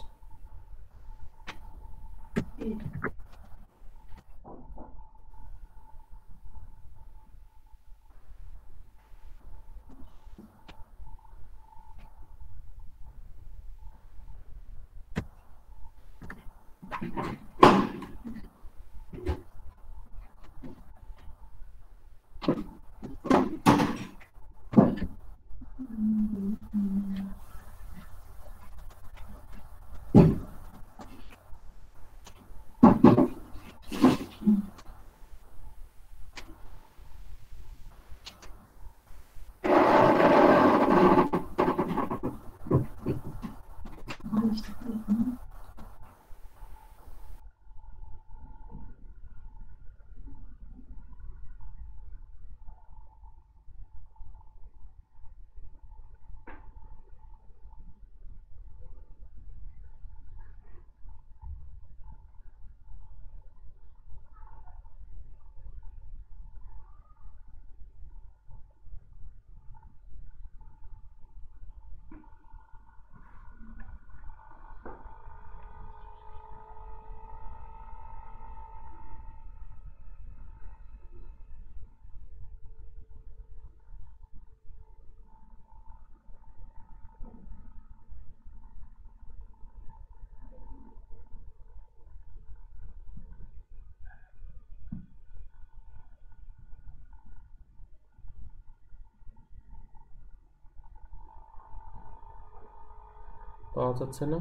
পাওয়া যাচ্ছে না?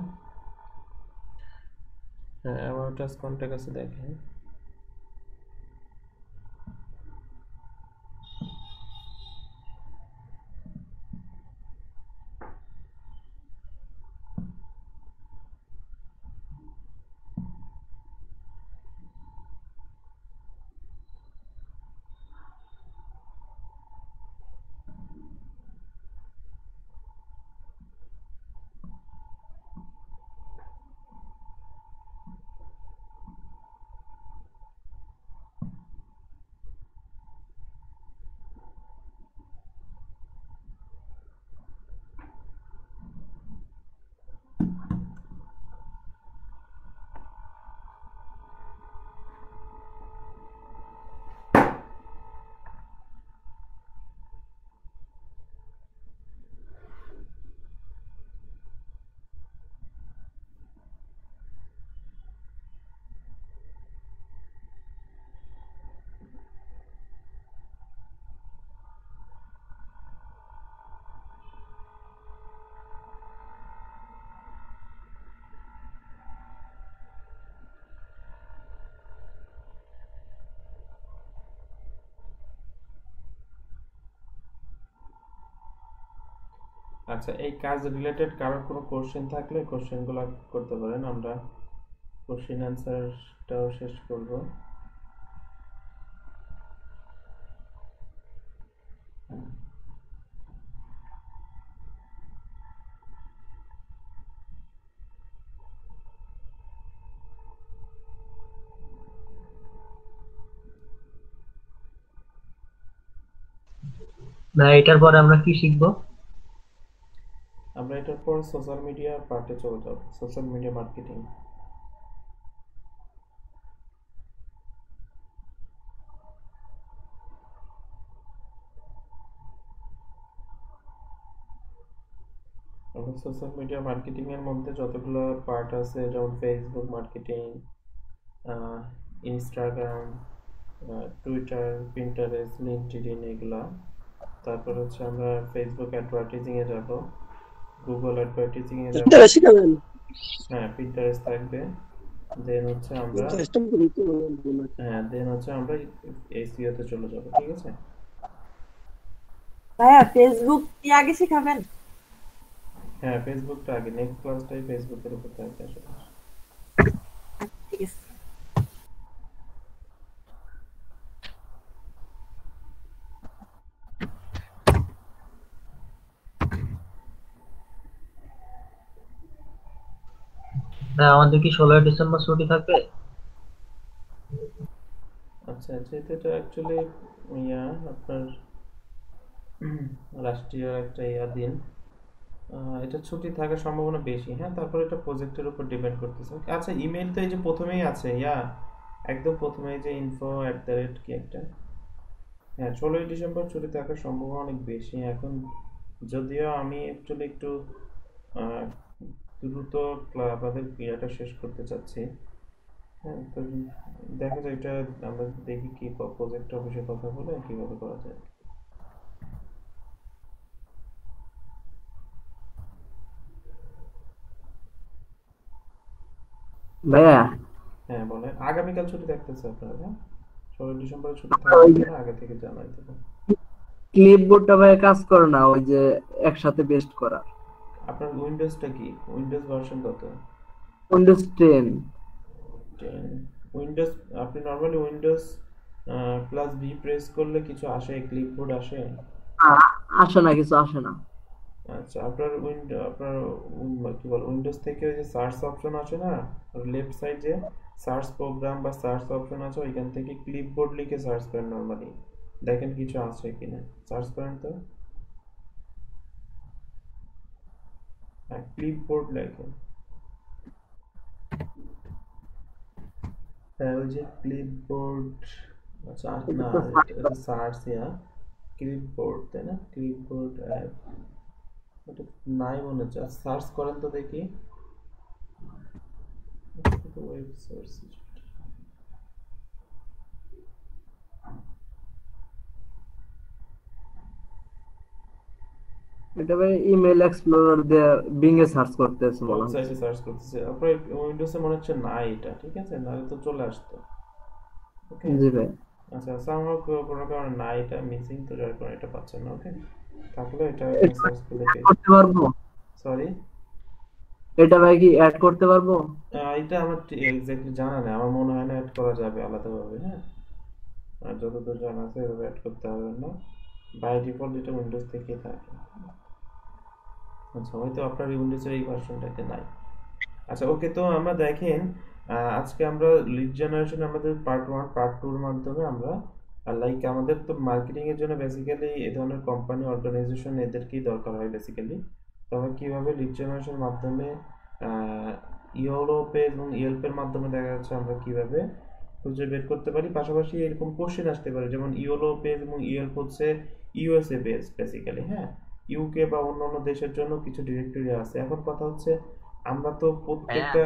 হ্যাঁ, অ্যাবাউট আস কন্টাক্ট আছে, দেখেন। আচ্ছা, এই কাজ রিলেটেড কারোর কোনো কোশ্চেন থাকলে কোশ্চেনগুলো করতে পারেন, আমরা কোশ্চেন অ্যান্সারটাও শেষ করব। না, এটার পরে আমরা কি শিখবো? আমরা এটার পর সোশ্যাল মিডিয়া পার্টে চলে যাব, social media marketing. Social media marketing এর মধ্যে যতগুলো পার্ট আছে, যেমন Facebook marketing, Instagram, Twitter, Pinterest, LinkedIn, এগুলা তারপর হচ্ছে আমরা ফেসবুক অ্যাডভার্টাইজিং এ যাব, গুগল অ্যাডভার্টাইজিং এ যাব, Pinterest শিখাবেন? হ্যাঁ পিন্টারেস্ট থাকবে, দেন হচ্ছে আমরা Pinterest টা বলতে বলুন। হ্যাঁ দেন হচ্ছে আমরা এসইও তে চলে যাব, ঠিক আছে? ভাইয়া ফেসবুক কি আগে শিখাবেন? হ্যাঁ ফেসবুকটা আগে, নেক্সট ক্লাসটাই ফেসবুকের উপর থাকবে আসলে। ঠিক আছে। না আমাদের কি 16 ডিসেম্বর ছুটি থাকবে? আচ্ছা যেহেতু এটা অ্যাকচুয়ালি ইয়া আপনার রাষ্ট্রীয় একটা দিন, এটা ছুটি থাকার সম্ভাবনা বেশি। হ্যাঁ তারপর এটা প্রজেক্টের উপর ডিপেন্ড করতেছে। আচ্ছা ইমেল তো এই যে প্রথমেই আছে, একদম প্রথমেই যে info@ কি একটা, হ্যাঁ 16 ডিসেম্বর ছুটি থাকার সম্ভাবনা অনেক বেশি। এখন যদিও আমি অ্যাকচুয়ালি একটু দ্রুত আমাদের ক্রিয়াটা শেষ করতে চাচ্ছি, হ্যাঁ তো দেখা যায় এটা আমরা দেখি কি প্রজেক্ট অফিসে কথা বলে কিভাবে করা যায়। ভাইয়া হ্যাঁ বলেন, আগামীকাল ছুটি থাকতেছে আপনার? হ্যাঁ 16 ডিসেম্বর ছুটি থাকবে না, আগে থেকে জানাই দেবো। ক্লিপবোর্ডটা ভাইয়া কাজ করে না, ওই যে একসাথে পেস্ট করা। আপনার উইন্ডোজটা কি, উইন্ডোজ ভার্সন কত? উইন্ডোজ 10। উইন্ডোজ আপনি normally Windows plus V press করলে কিছু আসে, ক্লিপবোর্ড আসে? আসে না, কিছু আসে না। আচ্ছা আপনার কি বল উইন্ডোজ থেকে ওই যে সার্চ অপশন আছে না, লেফট সাইডে সার্চ প্রোগ্রাম বা সার্চ অপশন আছে, ওইখান থেকে ক্লিপবোর্ড লিখে সার্চ করেন নরমালি, দেখেন কিছু আসে কিনা, সার্চ করেন তো। হ্যাঁ ক্লিপবোর্ড লেখেন, হ্যাঁ ওই যে ক্লিপবোর্ড। আচ্ছা না এটা সার্চ ক্লিপবোর্ড তাই না, ক্লিপবোর্ড অ্যাপ ওটা নাই মনে হচ্ছে, সার্চ করেন তো দেখি। ওয়েব সার্চ এটা ভাই ইমেল এক্সপ্লোরার দিয়ে বিং এ সার্চ করতেছে মনে হয়। ওয়েবসাইটে সার্চ করতেছে আপনার উইন্ডোজে মনে হচ্ছে না এটা, ঠিক আছে নাহলে তো চলে আসতো। ওকে জি ভাই। আচ্ছা সামহাউ কোনো কারণে না এটা মিসিং, তো যার কারণে এটা পাচ্ছেন না। ওকে থাকলে এটা সার্চ করলে করতে পারবো? সরি এটা ভাই কি অ্যাড করতে পারবো? এটা আমার এক্স্যাক্টলি জানা নেই, আমার মনে হয় না অ্যাড করা যাবে আলাদাভাবে। হ্যাঁ আর যতদূর জানা আছে এভাবে অ্যাড করতে হবে না, বাই ডিফল্ট এটা উইন্ডোজ থেকে থাকে। আচ্ছা হয়তো আপনার উইন্ডোজের এই ভার্সনটাতে নাই। আচ্ছা ওকে তো আমরা দেখেন আজকে আমরা লিড জেনারেশন আমাদের পার্ট 1 পার্ট 2 এর মাধ্যমে আমরা লাইক আমাদের তো মার্কেটিং এর জন্য বেসিক্যালি এই ধরনের কোম্পানি অর্গানাইজেশন এদেরকেই দরকার হয় বেসিক্যালি। তো আমরা কিভাবে লিড জেনারেশন মাধ্যমে ইউরোপে এবং ইয়েলপের মাধ্যমে দেখা যাচ্ছে আমরা কিভাবে খুঁজে বের করতে পারি। পাশাপাশি এরকম কোশ্চেন আসতে পারে যেমন ইউরো পেজ এবং ইয়েলপ হচ্ছে ইউএসএ বেস বেসিক্যালি, হ্যাঁ ইউকে বা অন্যান্য দেশের জন্য কিছু ডিরেক্টরি আছে। এখন কথা হচ্ছে আমরা তো প্রত্যেকটা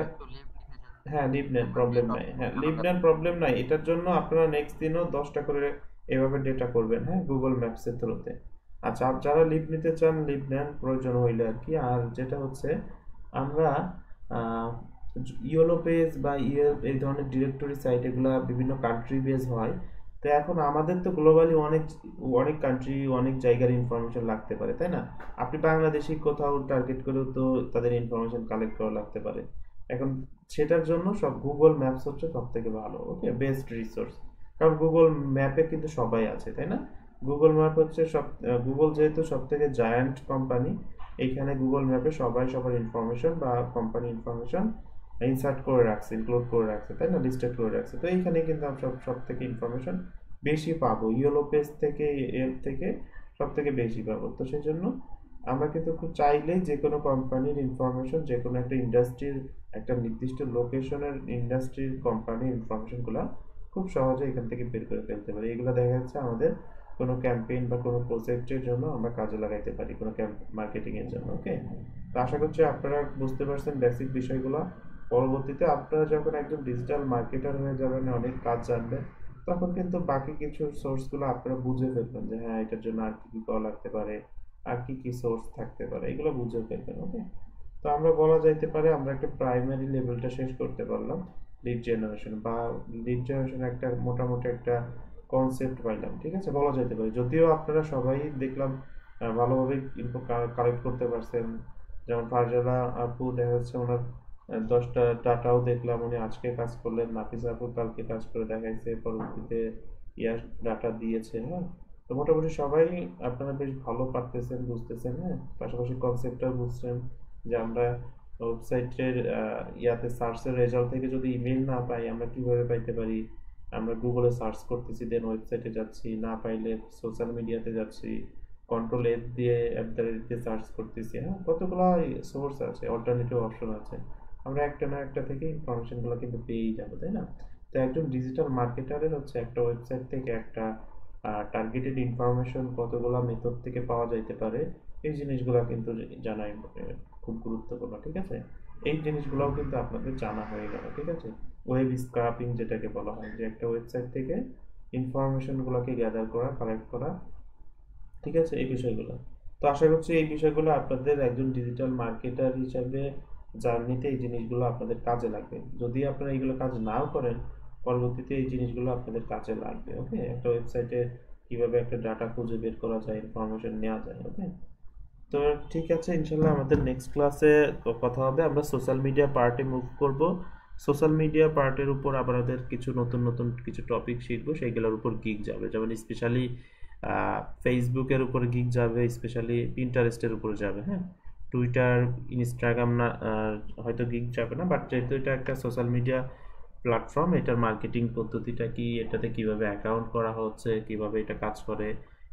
হ্যাঁ লিভ নেন প্রবলেম নাই, হ্যাঁ লিভ নেন প্রবলেম নাই, এটার জন্য আপনারা নেক্সট দিনও 10টা করে এভাবে ডেটা করবেন, হ্যাঁ গুগল ম্যাপস এর থ্রুতে। আচ্ছা যারা লিভ নিতে চান লিভ নেন প্রয়োজন হইলে আর কি। আর যেটা হচ্ছে আমরা ইয়েলো পেজ বা এই ধরনের ডিরেক্টরি সাইট এগুলা বিভিন্ন কান্ট্রি বেস হয়। তো এখন আমাদের তো গ্লোবালি অনেক কান্ট্রি অনেক জায়গার ইনফরমেশন লাগতে পারে তাই না, আপনি বাংলাদেশি কোথাও টার্গেট করেও তো তাদের ইনফরমেশন কালেক্ট করা লাগতে পারে। এখন সেটার জন্য সব গুগল ম্যাপস হচ্ছে সব থেকে ভালো, ওকে বেস্ট রিসোর্স। কারণ গুগল ম্যাপে কিন্তু সবাই আছে তাই না, গুগল ম্যাপ হচ্ছে গুগল যেহেতু সব থেকে জায়ান্ট কোম্পানি, এইখানে গুগল ম্যাপে সবাই সবার ইনফরমেশন বা কোম্পানি ইনফরমেশন ইনসার্ট করে রাখছে, ইনক্লুড করে রাখছে তাই না, লিস্টেড করে রাখছে। তো এইখানে কিন্তু আমরা সব থেকে ইনফরমেশন বেশি পাবো, ইয়েলো পেজ থেকে এর থেকে সব থেকে বেশি পাবো। তো সেই জন্য আমরা কিন্তু খুব চাইলেই যে কোনো কোম্পানির ইনফরমেশন, যে কোনো একটা ইন্ডাস্ট্রির একটা নির্দিষ্ট লোকেশনের ইন্ডাস্ট্রির কোম্পানির ইনফরমেশনগুলো খুব সহজে এখান থেকে বের করে ফেলতে পারি। এগুলো দেখা যাচ্ছে আমাদের কোনো ক্যাম্পেইন বা কোনো প্রজেক্টের জন্য আমরা কাজে লাগাইতে পারি, কোনো মার্কেটিং এর জন্য। ওকে তো আশা করছি আপনারা বুঝতে পারছেন বেসিক বিষয়গুলো। পরবর্তীতে আপনারা যখন একজন ডিজিটাল মার্কেটার হয়ে যাবেন, অনেক কাজ জানবেন, তখন কিন্তু বাকি কিছু সোর্স গুলো আপনারা বুঝে ফেলবেন যে হ্যাঁ এটার জন্য আর কি কি করা লাগতে পারে, আর কি কি সোর্স থাকতে পারে, এগুলো বুঝে ফেলবেন। ওকে, তো আমরা বলা যাইতে পারে আমরা একটা প্রাইমারি লেভেলটা শেষ করতে পারলাম লিড জেনারেশন, বা লিড জেনারেশন একটা মোটামুটি একটা কনসেপ্ট পাইলাম, ঠিক আছে, বলা যেতে পারে। যদিও আপনারা সবাই দেখলাম ভালোভাবে ইনফো কালেক্ট করতে পারছেন। যেমন ফারজানা আপু দেখা যাচ্ছে ওনার 10টা ডাটাও দেখলাম, উনি আজকে কাজ করলেন, নাফিসা আপু কালকে কাজ করে দেখাইছে, পরবর্তীতে ইয়ার ডাটা দিয়েছে। হ্যাঁ, তো মোটামুটি সবাই আপনারা বেশ ভালো পারতেছেন, বুঝতেছেন। হ্যাঁ, পাশাপাশি কনসেপ্টটাও বুঝছেন যে আমরা ওয়েবসাইটের ইয়াতে সার্চের রেজাল্ট থেকে যদি ইমেল না পাই আমরা কিভাবে পাইতে পারি। আমরা গুগলে সার্চ করতেছি, দেন ওয়েবসাইটে যাচ্ছি, না পাইলে সোশ্যাল মিডিয়াতে যাচ্ছি, কন্ট্রোল এফ দিয়ে @দিয়ে সার্চ করতেছি। হ্যাঁ, কতগুলো সোর্স আছে, অল্টারনেটিভ অপশন আছে, আমরা একটা না একটা থেকে ইনফরমেশনগুলো কিন্তু পেয়েই যাবো, তাই না? তো একজন ডিজিটাল মার্কেটারের হচ্ছে একটা ওয়েবসাইট থেকে একটা টার্গেটেড ইনফরমেশন কতগুলো মেথড থেকে পাওয়া যাইতে পারে, এই জিনিসগুলো কিন্তু জানাই খুব গুরুত্বপূর্ণ। ঠিক আছে, এই জিনিসগুলোও কিন্তু আপনাদের জানা হয়ে গেল। ঠিক আছে, ওয়েব স্ক্রাপিং যেটাকে বলা হয়, যে একটা ওয়েবসাইট থেকে ইনফরমেশনগুলোকে গ্যাদার করা, কালেক্ট করা। ঠিক আছে, এই বিষয়গুলো তো আশা করছি এই বিষয়গুলো আপনাদের একজন ডিজিটাল মার্কেটার হিসাবে জার্নিতে এই জিনিসগুলো আপনাদের কাজে লাগবে। যদি আপনারা এইগুলো কাজ নাও করেন, পরবর্তীতে এই জিনিসগুলো আপনাদের কাজে লাগবে। ওকে, একটা ওয়েবসাইটে কিভাবে একটা ডাটা খুঁজে বের করা যায়, ইনফরমেশন নেওয়া যায়। ওকে, তো ঠিক আছে, ইনশাল্লাহ আমাদের নেক্সট ক্লাসে কথা হবে। আমরা সোশ্যাল মিডিয়া পার্টে মুভ করব। সোশ্যাল মিডিয়া পার্টের উপর আমাদের কিছু নতুন নতুন কিছু টপিক শিখবো, সেইগুলোর উপর গিগ যাবে। যেমন স্পেশালি ফেসবুকের উপরে গিগ যাবে, স্পেশালি পিন্টারেস্টের উপরে যাবে। হ্যাঁ, টুইটার, ইনস্টাগ্রাম না হয়তো গিগ যাবে না, বাট যেহেতু এটা একটা সোশ্যাল মিডিয়া প্ল্যাটফর্ম, এটার মার্কেটিং পদ্ধতিটা কি, এটাতে কিভাবে অ্যাকাউন্ট করা হচ্ছে, কিভাবে এটা কাজ করে,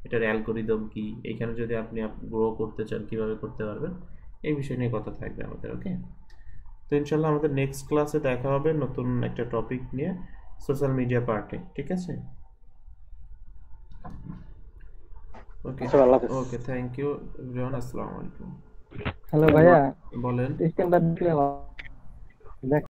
এটার অ্যালগোরিদম কি, এইখানে যদি আপনি গ্রো করতে চান কিভাবে করতে পারবেন, এই বিষয় নিয়ে কথা থাকবে আমাদের। ওকে, তো ইনশাল্লাহ আমাদের নেক্সট ক্লাসে দেখা হবে নতুন একটা টপিক নিয়ে সোশ্যাল মিডিয়া পার্টে। ঠিক আছে, ওকে ওকে, থ্যাংক ইউ এভরিওয়ান, আসসালামু আলাইকুম। হ্যালো ভাইয়া, বলেন। স্ট্যান্ডার্ড